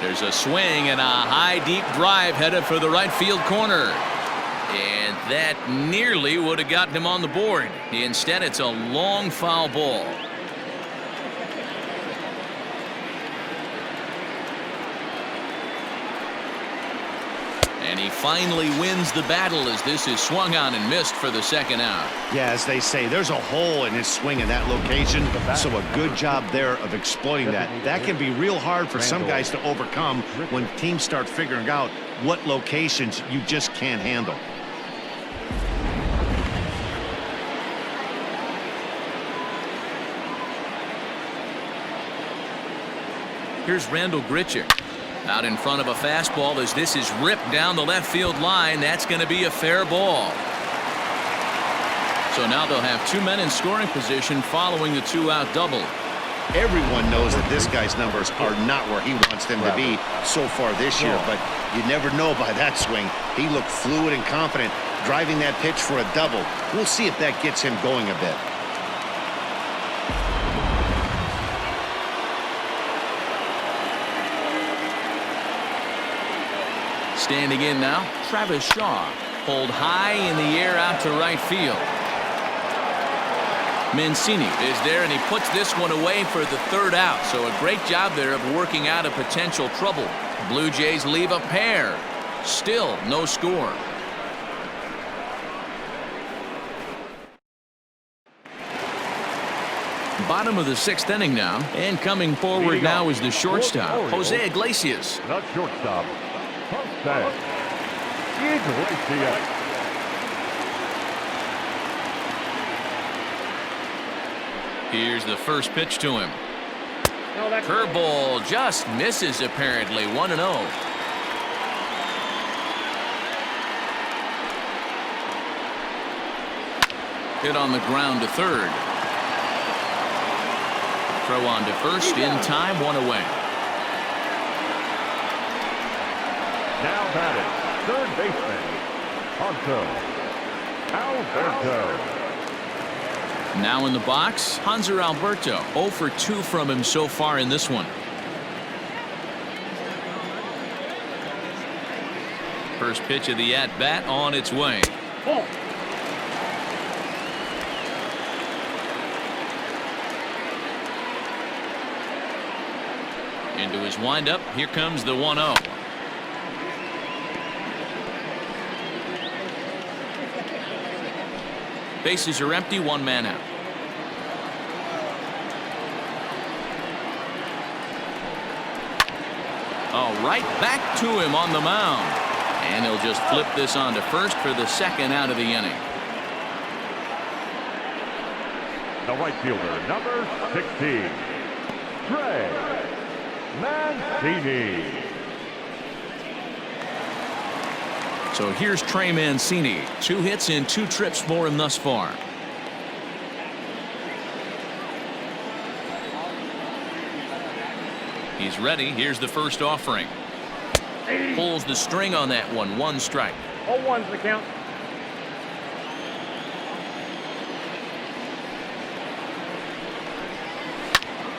There's a swing and a high deep drive headed for the right field corner. And that nearly would have gotten him on the board. Instead, it's a long foul ball. And he finally wins the battle as this is swung on and missed for the second out. Yeah, as they say, there's a hole in his swing in that location, so a good job there of exploiting that. That can be real hard for some guys to overcome when teams start figuring out what locations you just can't handle. Here's Randall Grichuk. Out in front of a fastball as this is ripped down the left field line. That's going to be a fair ball. So now they'll have 2 men in scoring position following the 2-out double. Everyone knows that this guy's numbers are not where he wants them to be so far this year, but you never know by that swing. He looked fluid and confident driving that pitch for a double. We'll see if that gets him going a bit. Standing in now, Travis Shaw. Pulled high in the air out to right field. Mancini is there, and he puts this one away for the 3rd out. So a great job there of working out a potential trouble. Blue Jays leave a pair. Still no score. Bottom of the 6th inning now, and coming forward now is the shortstop, Jose Iglesias. The shortstop, Jose Iglesias. Here's the first pitch to him. No, that's Curveball just misses apparently. 1-0. Hit on the ground to third. Throw on to first in time. 1 away. Now batting, third baseman, Alberto. Now in the box, Hanser Alberto. 0 for 2 from him so far in this one. First pitch of the at-bat on its way. ball. Into his windup. Here comes the 1-0. Bases are empty. 1 man out. All right, back to him on the mound. And he'll just flip this on to first for the second out of the inning. The right fielder, number 16, Trey Mancini. So here's Trey Mancini. 2 hits in 2 trips for him thus far. He's ready. Here's the first offering. Pulls the string on that one. 1 strike. 0-1's the count.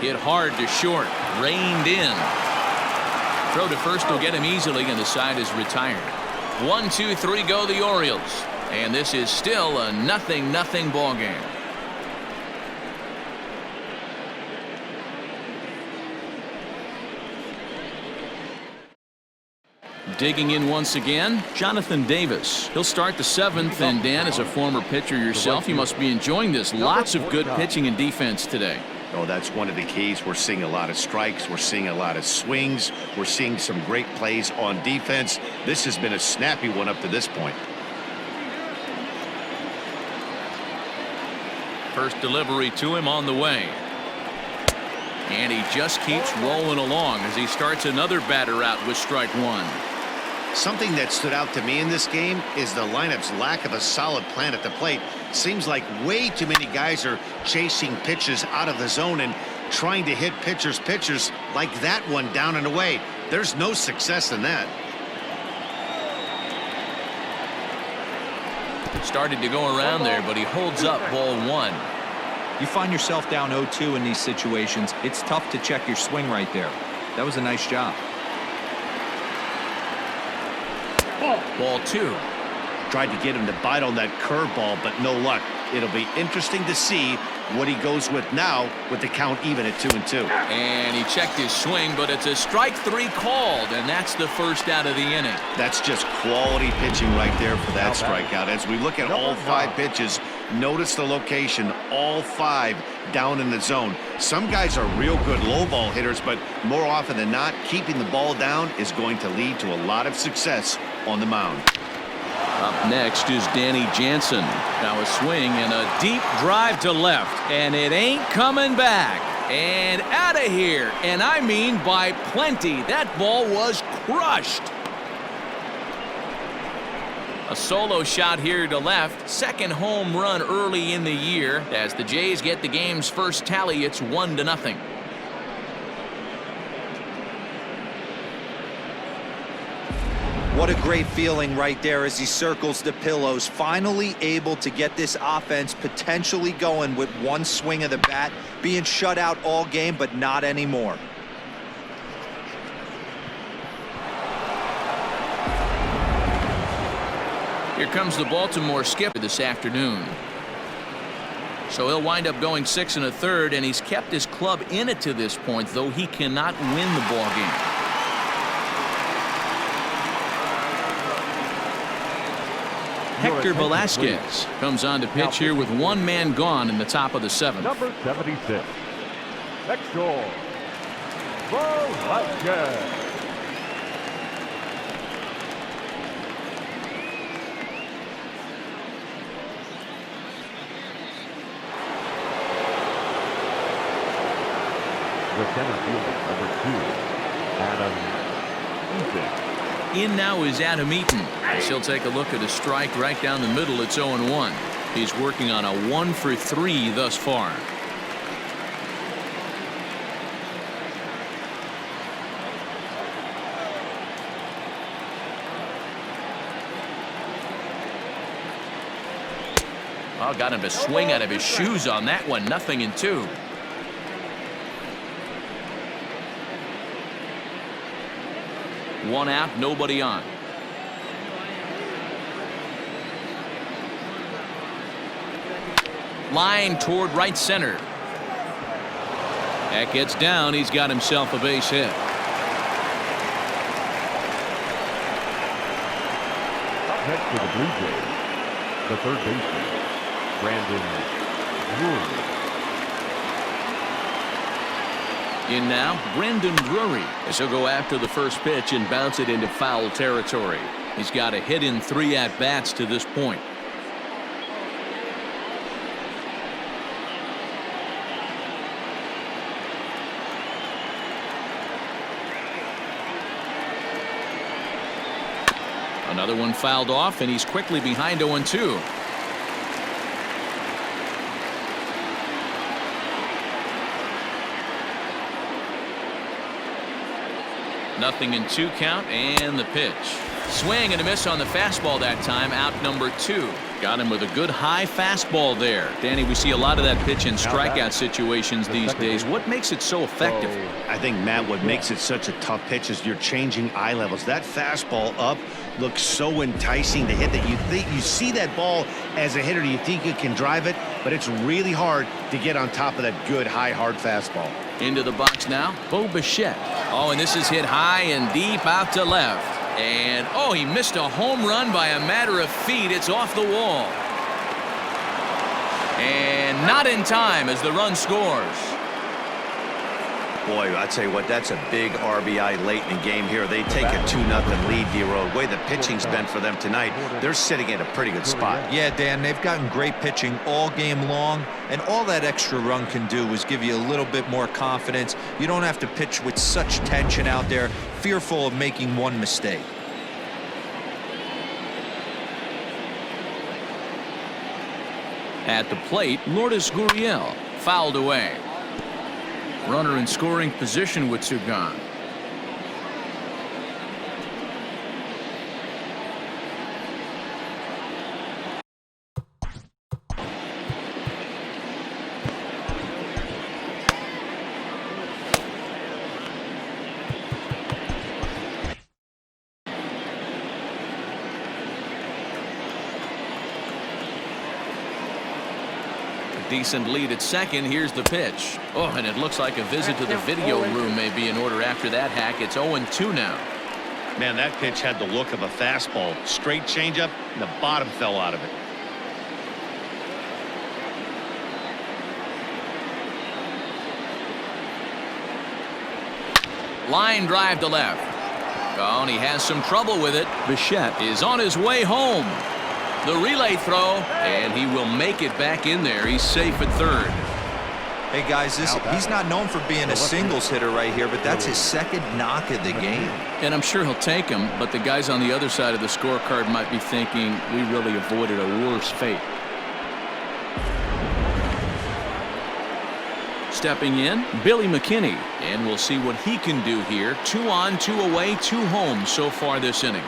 Hit hard to short. Reined in. Throw to first will get him easily, and the side is retired. 1, 2, 3 go the Orioles. And this is still a 0-0 ball game. Digging in once again, Jonathan Davis. He'll start the 7th, and Dan, as a former pitcher yourself, you must be enjoying this. Lots of good pitching and defense today. Oh, that's one of the keys. We're seeing a lot of strikes. We're seeing a lot of swings. We're seeing some great plays on defense. This has been a snappy one up to this point. First delivery to him on the way. And he just keeps rolling along as he starts another batter out with strike 1. Something that stood out to me in this game is the lineup's lack of a solid plan at the plate. Seems like way too many guys are chasing pitches out of the zone and trying to hit pitchers like that one down and away. There's no success in that. Started to go around there, but he holds up ball 1. You find yourself down 0-2 in these situations. It's tough to check your swing right there. That was a nice job. Ball 2. Tried to get him to bite on that curveball, but no luck. It'll be interesting to see what he goes with now with the count even at 2-2. And he checked his swing, but it's a strike 3 called, and that's the first out of the inning. That's just quality pitching right there for that strikeout. As we look at all 5 pitches, notice the location, all 5 down in the zone. Some guys are real good low ball hitters, but more often than not, keeping the ball down is going to lead to a lot of success on the mound. Up next is Danny Jansen. Now a swing and a deep drive to left, and it ain't coming back. And out of here, and I mean by plenty. That ball was crushed. A solo shot here to left. Second home run early in the year. As the Jays get the game's first tally, it's 1-0. What a great feeling right there as he circles the pillows. Finally able to get this offense potentially going with 1 swing of the bat. Being shut out all game, but not anymore. Here comes the Baltimore skipper this afternoon. So he'll wind up going 6 1/3, and he's kept his club in it to this point, though he cannot win the ball game. Hector Velazquez comes on to pitch here with 1 man gone in the top of the 7th. Number 76, Hector Velazquez. The center fielder, number 2, Adam Eaton. In now is Adam Eaton. As he'll take a look at a strike right down the middle. It's 0-1. He's working on a 1-for-3 thus far. Oh, got him to swing out of his shoes on that one. 0-2. One out, nobody on. Line toward right center. That gets down. He's got himself a base hit. Up next for the Blue Jays, the third baseman, Brandon Drury. In now, Brandon Drury, as he'll go after the first pitch and bounce it into foul territory. He's got a hit in 3 at-bats to this point. Another one fouled off, and he's quickly behind 0-2. Nothing in 2 count, and the pitch. Swing and a miss on the fastball that time. Out number 2. Got him with a good high fastball there. Danny, we see a lot of that pitch in strikeout situations these days. What makes it so effective? I think, Matt, what makes it such a tough pitch is you're changing eye levels. That fastball up looks so enticing to hit that you see that ball as a hitter. You think you can drive it, but it's really hard to get on top of that good high hard fastball. Into the box now, Bo Bichette. Oh, and this is hit high and deep out to left. And, oh, he missed a home run by a matter of feet. It's off the wall. And not in time as the run scores. Boy, I tell you what, that's a big RBI late in the game here. They take a 2-0 lead, D-Row. The way the pitching's been for them tonight, they're sitting in a pretty good spot. Yeah, Dan, they've gotten great pitching all game long, and all that extra run can do is give you a little bit more confidence. You don't have to pitch with such tension out there, fearful of making one mistake. At the plate, Lourdes Gurriel fouled away. Runner in scoring position with 2 gone. Decent lead at second. Here's the pitch. Oh, and it looks like a visit to the video room may be in order after that hack. It's 0-2 now. Man, that pitch had the look of a fastball. Straight changeup, and the bottom fell out of it. Line drive to left. Oh, and he has some trouble with it. Bichette is on his way home. The relay throw, and he will make it back in there. He's safe at third. Hey, guys, he's not known for being a singles hitter right here, but that's his second knock of the game. And I'm sure he'll take him, but the guys on the other side of the scorecard might be thinking we really avoided a worse fate. Stepping in, Billy McKinney, and we'll see what he can do here. 2 on, 2 away, 2 home so far this inning.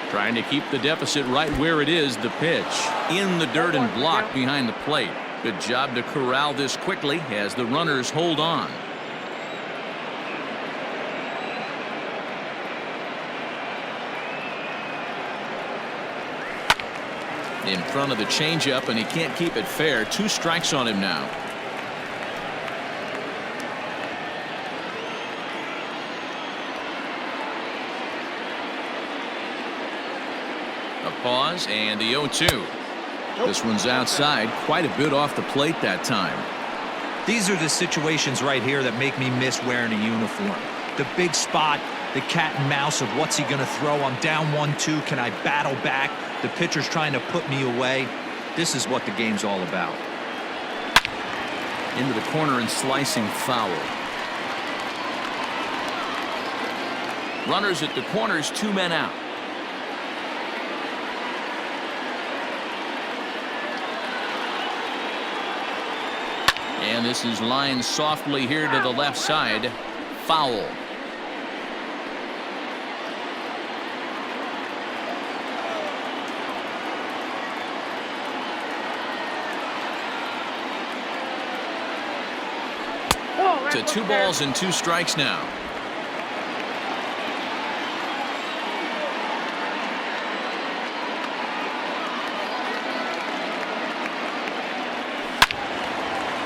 Trying to keep the deficit right where it is. The pitch in the dirt and blocked behind the plate. Good job to corral this quickly as the runners hold on. In front of the changeup, and he can't keep it fair. 2 strikes on him now. Pause and the 0-2. This one's outside, quite a bit off the plate that time. These are the situations right here that make me miss wearing a uniform. The big spot, the cat and mouse of what's he going to throw. I'm down 1-2. Can I battle back? The pitcher's trying to put me away. This is what the game's all about. Into the corner and slicing foul. Runners at the corners, 2 men out. And this is lined softly here to the left side. Foul. To 2 balls and 2 strikes now.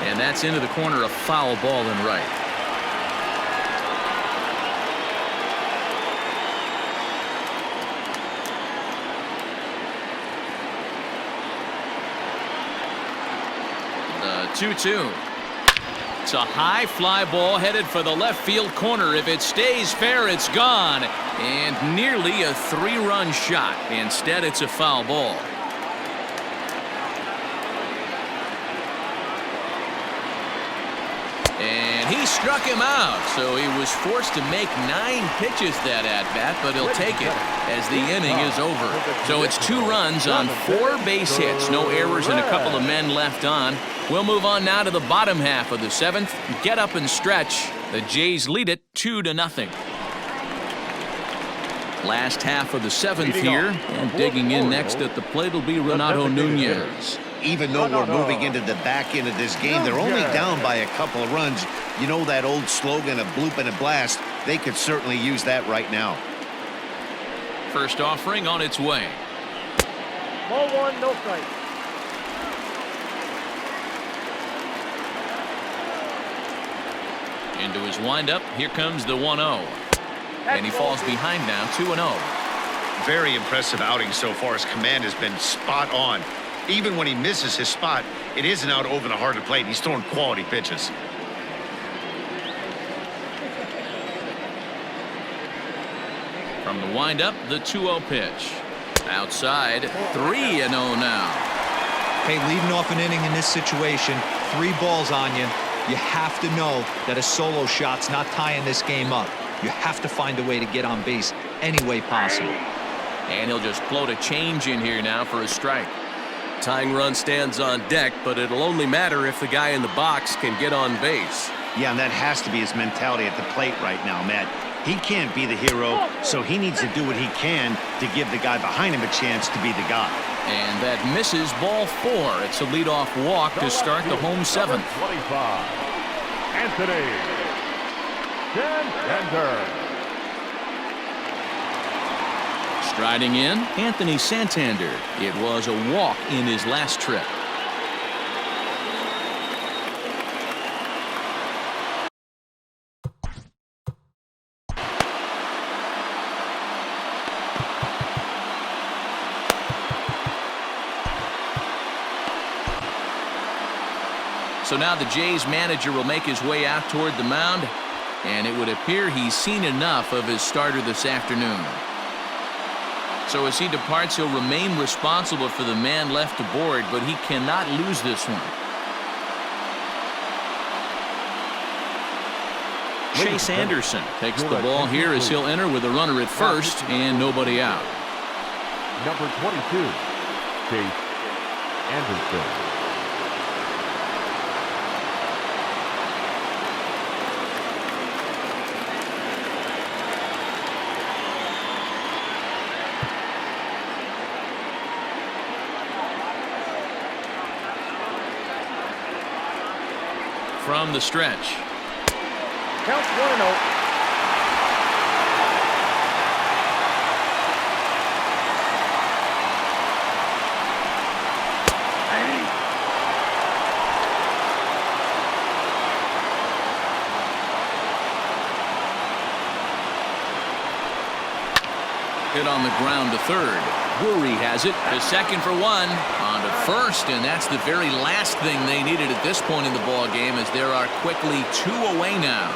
And that's into the corner, a foul ball and right. The 2-2. It's a high fly ball headed for the left field corner. If it stays fair, it's gone. And nearly a 3-run shot. Instead, it's a foul ball. And he struck him out. So he was forced to make 9 pitches that at-bat, but he'll take it as the inning is over. So it's 2 runs on 4 base hits. No errors and a couple of men left on. We'll move on now to the bottom half of the 7th. Get up and stretch. The Jays lead it 2-0. Last half of the 7th here. And digging in next at the plate will be Renato Nunez. Even though we're moving into the back end of this game, they're only down by a couple of runs. You know that old slogan, a bloop and a blast? They could certainly use that right now. First offering on its way. Ball 1, no strike. Into his windup. Here comes the 1-0. And he falls behind now, 2-0. Very impressive outing so far. His command has been spot on. Even when he misses his spot, it isn't out over the heart of the plate. He's throwing quality pitches. From the windup, the 2-0 pitch. Outside, 3-0 now. Hey, leading off an inning in this situation, 3 balls on you. You have to know that a solo shot's not tying this game up. You have to find a way to get on base any way possible. And he'll just float a change in here now for a strike. Tying run stands on deck, but it'll only matter if the guy in the box can get on base. Yeah, and that has to be his mentality at the plate right now, Matt. He can't be the hero, so he needs to do what he can to give the guy behind him a chance to be the guy. And that misses ball 4. It's a leadoff walk to start the home 7th. 25, Anthony Santander. Striding in, Anthony Santander. It was a walk in his last trip. So now the Jays manager will make his way out toward the mound, and it would appear he's seen enough of his starter this afternoon. So as he departs, he'll remain responsible for the man left aboard, but he cannot lose this one. Chase Anderson takes the ball here as he'll enter with a runner at first and nobody out. Number 22, Chase Anderson. From the stretch. Count 1-0. Hit on the ground to third. Borucki has it to second for 1. On to first, and that's the very last thing they needed at this point in the ball game, as there are quickly 2 away now.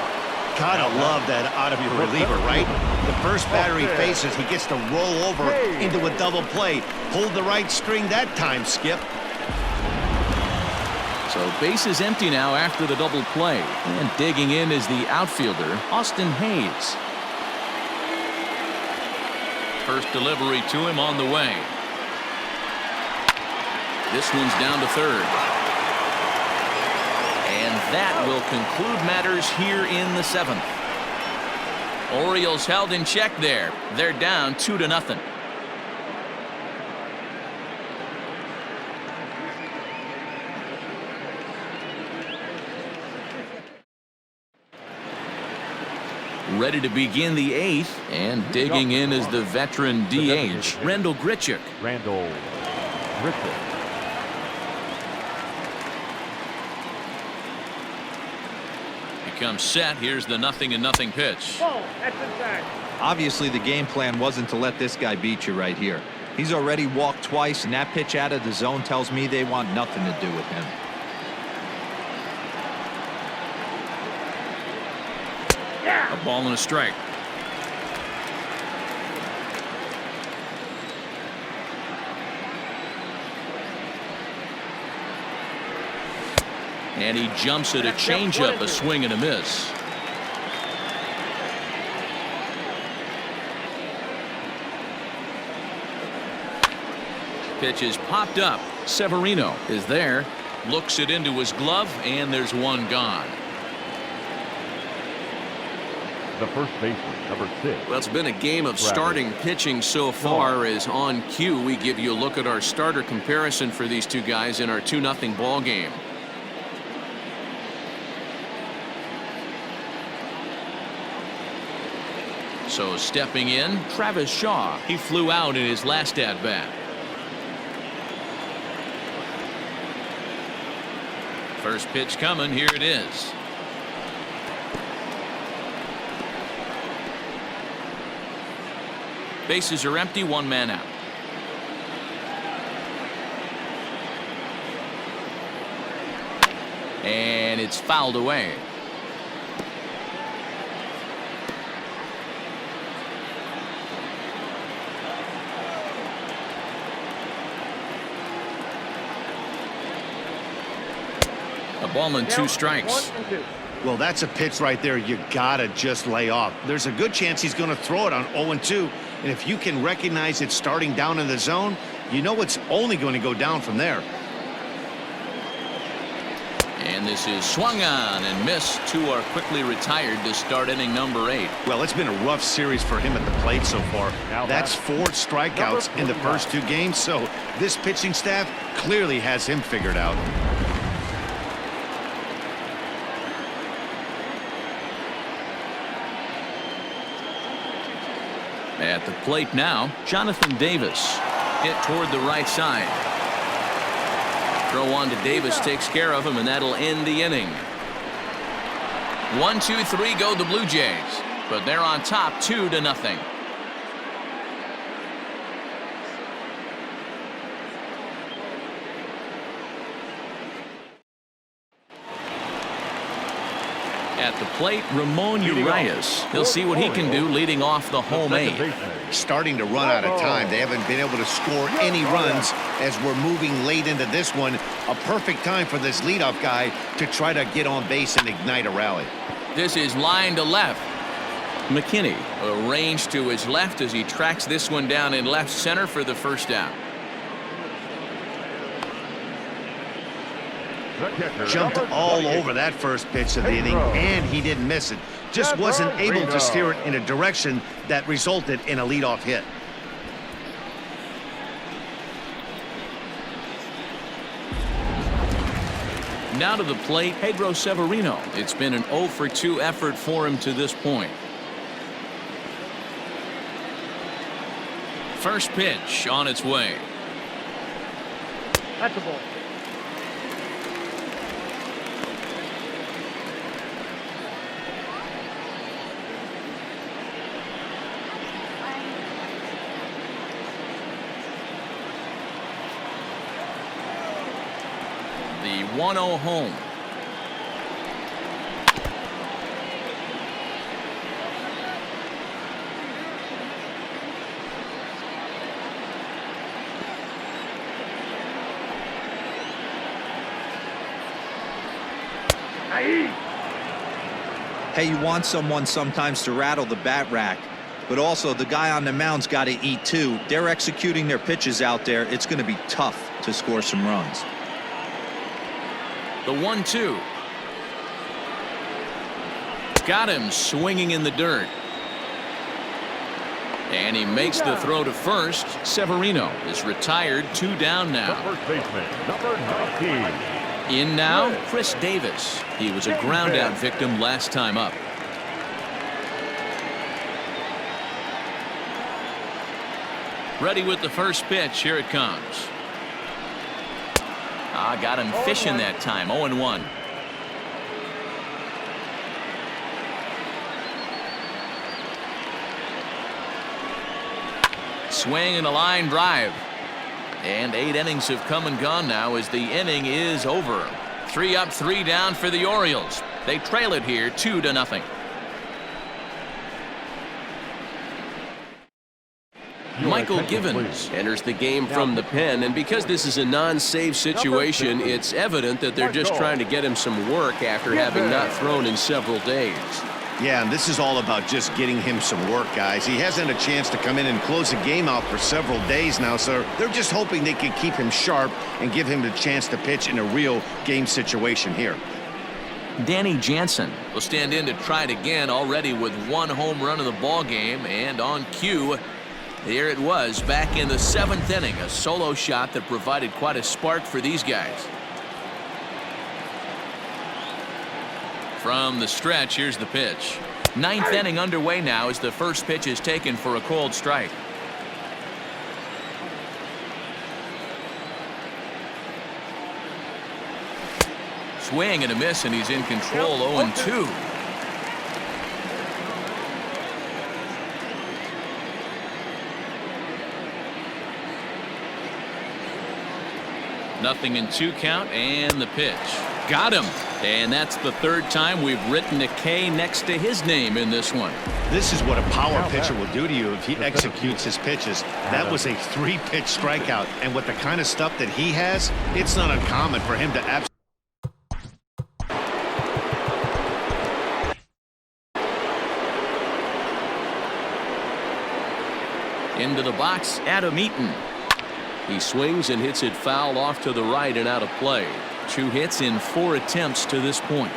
Gotta love that out of your reliever, right? The first batter he faces, he gets to roll over into a double play. Pulled the right string that time, Skip. So base is empty now after the double play. And digging in is the outfielder, Austin Hayes. First delivery to him on the way. This one's down to third. And that will conclude matters here in the 7th. Orioles held in check there. They're down 2-0. Ready to begin the 8th, and digging in is the veteran DH, Randall Grichuk. Randall Grichuk. Becomes set. Here's the 0-0 pitch. Ball, that's inside. Obviously, the game plan wasn't to let this guy beat you right here. He's already walked twice, and that pitch out of the zone tells me they want nothing to do with him. A ball and a strike. And he jumps at a changeup, a swing and a miss. Pitch is popped up. Severino is there, looks it into his glove, and there's one gone. The first baseman, number 6. Well, it's been a game of starting pitching so far. As on cue, we give you a look at our starter comparison for these two guys in our 2-0 ball game. So stepping in, Travis Shaw. He flew out in his last at bat. First pitch coming. Here it is. Bases are empty, one man out. And it's fouled away. A ball and 2 strikes. 1 and 2. Well, that's a pitch right there you gotta just lay off. There's a good chance he's going to throw it on 0-2. And if you can recognize it starting down in the zone, you know it's only going to go down from there. And this is swung on and missed. 2 are quickly retired to start inning number 8. Well, it's been a rough series for him at the plate so far. That's 4 strikeouts in the first 2 games, so this pitching staff clearly has him figured out. At the plate now, Jonathan Davis. Hit toward the right side. Throw on to Davis takes care of him, and that'll end the inning. 1, 2, 3 go the Blue Jays, but they're on top 2-0. At the plate, Ramon Urias. He'll see what he can do leading off the home 8. Starting to run out of time. They haven't been able to score any runs as we're moving late into this one. A perfect time for this leadoff guy to try to get on base and ignite a rally. This is line to left. McKinney arranged to his left as he tracks this one down in left center for the first out. Jumped all over that first pitch of the inning, and he didn't miss it. Just wasn't able to steer it in a direction that resulted in a leadoff hit. Now to the plate, Pedro Severino. It's been an 0-for-2 effort for him to this point. First pitch on its way. That's a ball. The 1-0 home. Hey, you want someone sometimes to rattle the bat rack, but also the guy on the mound's got to eat too. They're executing their pitches out there. It's going to be tough to score some runs. The 1-2. Got him swinging in the dirt. And he makes the throw to first. Severino is retired, 2 down The now. first baseman, number 19. In now, Chris Davis. He was a ground out victim last time up. Ready with the first pitch. Here it comes. Got him fishing that time. 0-1. Swing and a line drive. And 8 innings have come and gone now as the inning is over. 3 up, 3 down for the Orioles. They trail it here 2-0. Mychal Givens enters the game from the pen, and because this is a non-save situation, it's evident that they're just trying to get him some work after having not thrown in several days. Yeah, and this is all about just getting him some work, guys. He hasn't had a chance to come in and close the game out for several days now, so they're just hoping they can keep him sharp and give him the chance to pitch in a real game situation here. Danny Jansen will stand in to try it again, already with 1 home run in the ball game, and on cue, here it was back in the 7th inning, a solo shot that provided quite a spark for these guys. From the stretch, here's the pitch. 9th inning underway now as the first pitch is taken for a cold strike. Swing and a miss, and he's in control. 0-2. Nothing in 2 count, and the pitch. Got him. And that's the 3rd time we've written a K next to his name in this one. This is what a power pitcher will do to you if he executes his pitches. That was a 3-pitch strikeout, and with the kind of stuff that he has, it's not uncommon for him to absolutely. Into the box, Adam Eaton. He swings and hits it foul off to the right and out of play. 2 hits in 4 attempts to this point.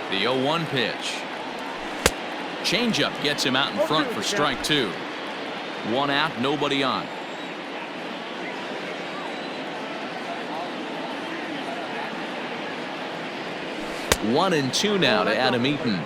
The 0-1 pitch. Changeup gets him out in front for strike 2. 1 out, nobody on. One and 2 now to Adam Eaton.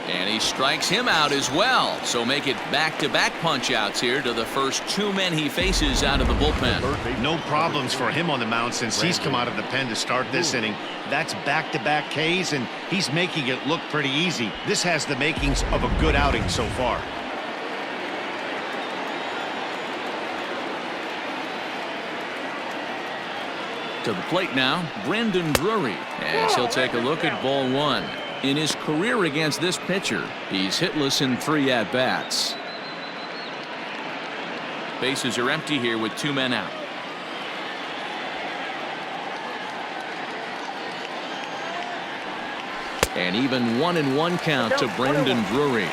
And he strikes him out as well. So make it back-to-back punch-outs here to the first 2 men he faces out of the bullpen. No problems for him on the mound since he's come out of the pen to start this inning. That's back-to-back Ks, and he's making it look pretty easy. This has the makings of a good outing so far. To the plate now, Brendan Drury, as he'll take a look at ball 1. In his career against this pitcher, he's hitless in 3 at-bats. Bases are empty here with 2 men out. And even 1-1 count to Brendan Drury.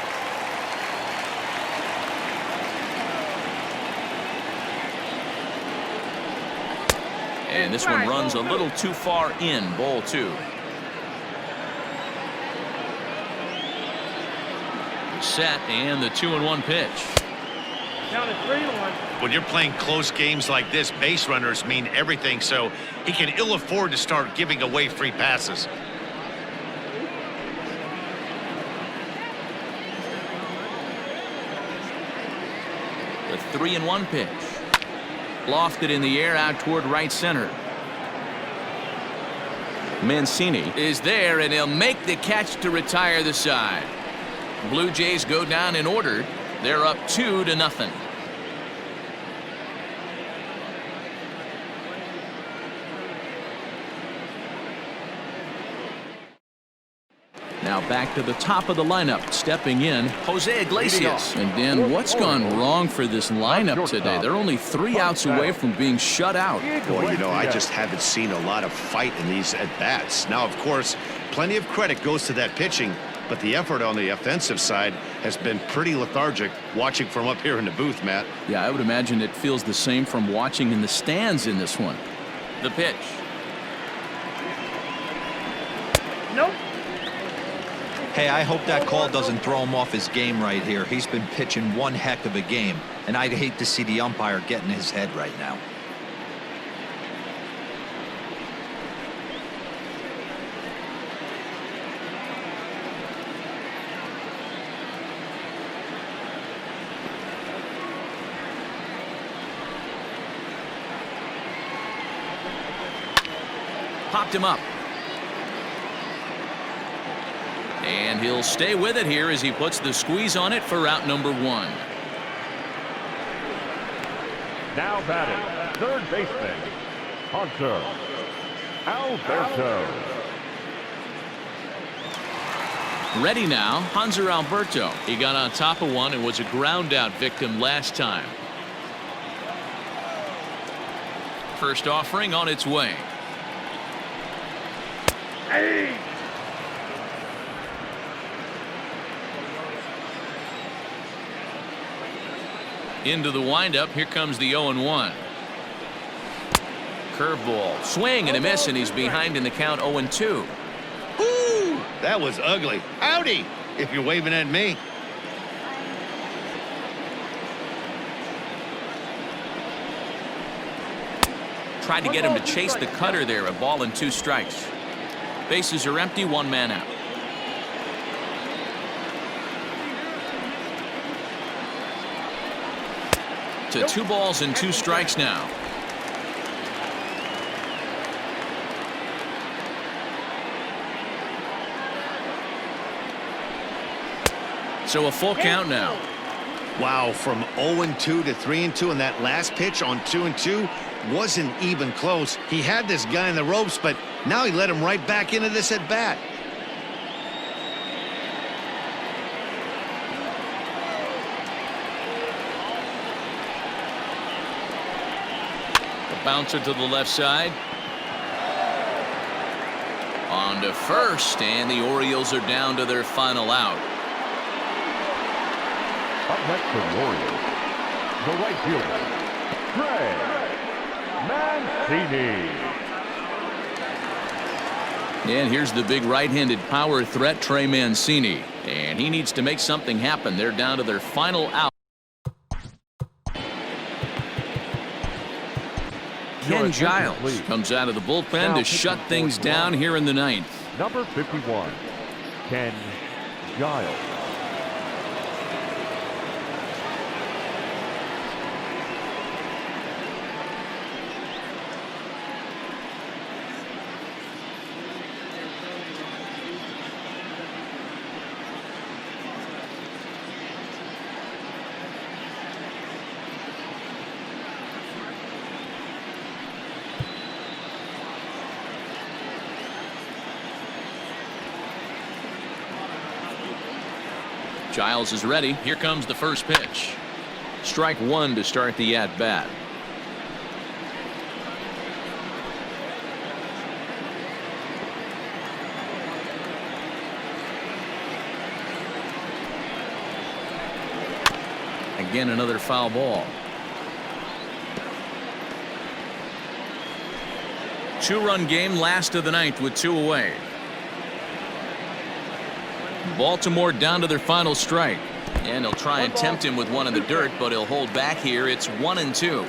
And this one runs a little too far in, ball 2. Set, and the 2-1 pitch. Down to 3-1. When you're playing close games like this, base runners mean everything, so he can ill afford to start giving away free passes. The 3-1 pitch. Lofted in the air out toward right center. Mancini is there, and he'll make the catch to retire the side. Blue Jays go down in order. They're up 2-0. Now Now back to the top of the lineup. Stepping in, Jose Iglesias. And Dan, what's gone wrong for this lineup today? They're only 3 outs away from being shut out. Boy, you know, I just haven't seen a lot of fight in these at-bats. Now, of course, plenty of credit goes to that pitching, but the effort on the offensive side has been pretty lethargic watching from up here in the booth, Matt. Yeah, I would imagine it feels the same from watching in the stands in this one. The pitch. Nope. Hey, I hope that call doesn't throw him off his game right here. He's been pitching one heck of a game, and I'd hate to see the umpire get in his head right now. Popped him up. And he'll stay with it here as he puts the squeeze on it for out number 1. Now batting, third baseman, Hector. Alberto. Ready now, Hanser Alberto. He got on top of one and was a ground out victim last time. First offering on its way. Hey. Into the windup. Here comes the 0-1. Curveball. Swing and a miss, and he's behind in the count 0-2. Ooh, that was ugly. Howdy, if you're waving at me. Tried to get him to chase the cutter there. A ball and 2 strikes. Bases are empty. 1 man out. To 2 balls and 2 strikes now. So a full count now. Wow, from 0-2 to 3-2, and that last pitch on 2-2 wasn't even close. He had this guy in the ropes, but now he let him right back into this at bat. Bouncer to the left side. On to first, and the Orioles are down to their final out. Up next for the Orioles, the right fielder, Mancini. And here's the big right-handed power threat, Trey Mancini. And he needs to make something happen. They're down to their final out. Ken Giles comes out of the bullpen to shut things down here in the 9th. Number 51, Ken Giles. Giles is ready. Here comes the first pitch. Strike 1 to start the at-bat. Again, another foul ball. 2-run game, last of the 9th with 2 away. Baltimore down to their final strike. And he'll try and tempt him with one in the dirt, but he'll hold back here. It's 1-2.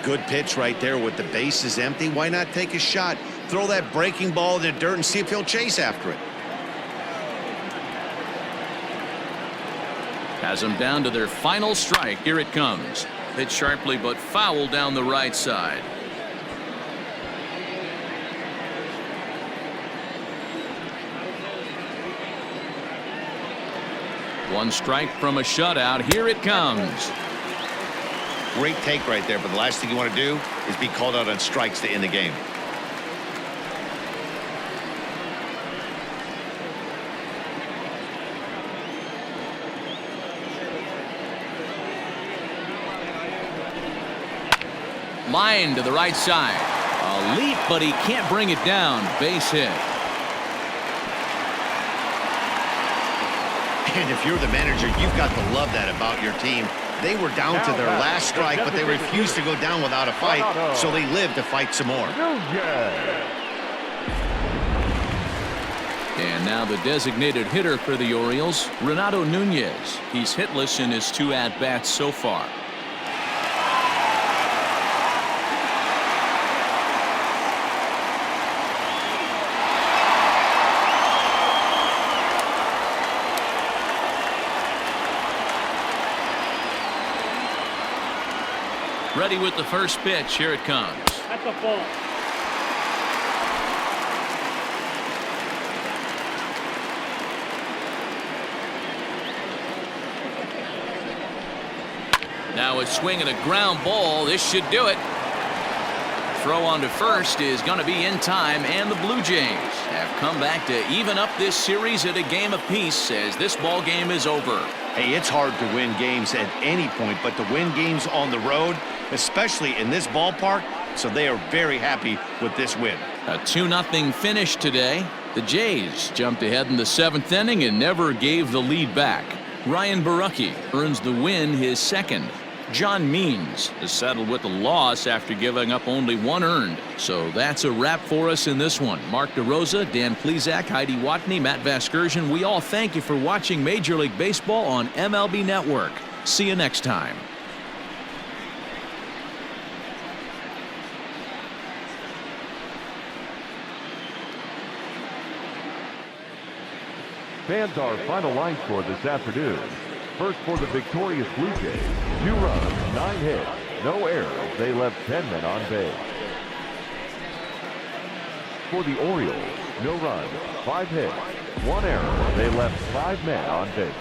Good pitch right there with the bases empty. Why not take a shot? Throw that breaking ball in the dirt and see if he'll chase after it. Has them down to their final strike. Here it comes. Hit sharply but foul down the right side. One strike from a shutout. Here it comes. Great take right there, but the last thing you want to do is be called out on strikes to end the game. Line to the right side. A leap, but he can't bring it down. Base hit. And if you're the manager, you've got to love that about your team. They were down to their last strike, but they refused to go down without a fight, so they lived to fight some more. And now the designated hitter for the Orioles, Renato Nunez. He's hitless in his 2 at-bats so far. Ready with the first pitch. Here it comes. That's a ball. Now a swing and a ground ball. This should do it. Throw on to first is going to be in time, and the Blue Jays have come back to even up this series at a game apiece as this ball game is over. Hey, it's hard to win games at any point, but to win games on the road, especially in this ballpark, so they are very happy with this win. A 2-0 finish today. The Jays jumped ahead in the 7th inning and never gave the lead back. Ryan Borucki earns the win, his second. John Means is settled with a loss after giving up only 1 earned. So that's a wrap for us in this one. Mark DeRosa, Dan Plesac, Heidi Watney, Matt Vasgersian, we all thank you for watching Major League Baseball on MLB Network. See you next time. Fans, our final line score this afternoon. First for the victorious Blue Jays, 2 runs, 9 hits, no errors. They left 10 men on base. For the Orioles, no runs, 5 hits, 1 error. They left 5 men on base.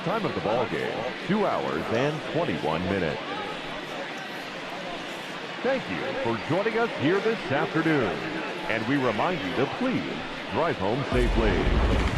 Time of the ball game, 2 hours and 21 minutes. Thank you for joining us here this afternoon. And we remind you to please drive home safely.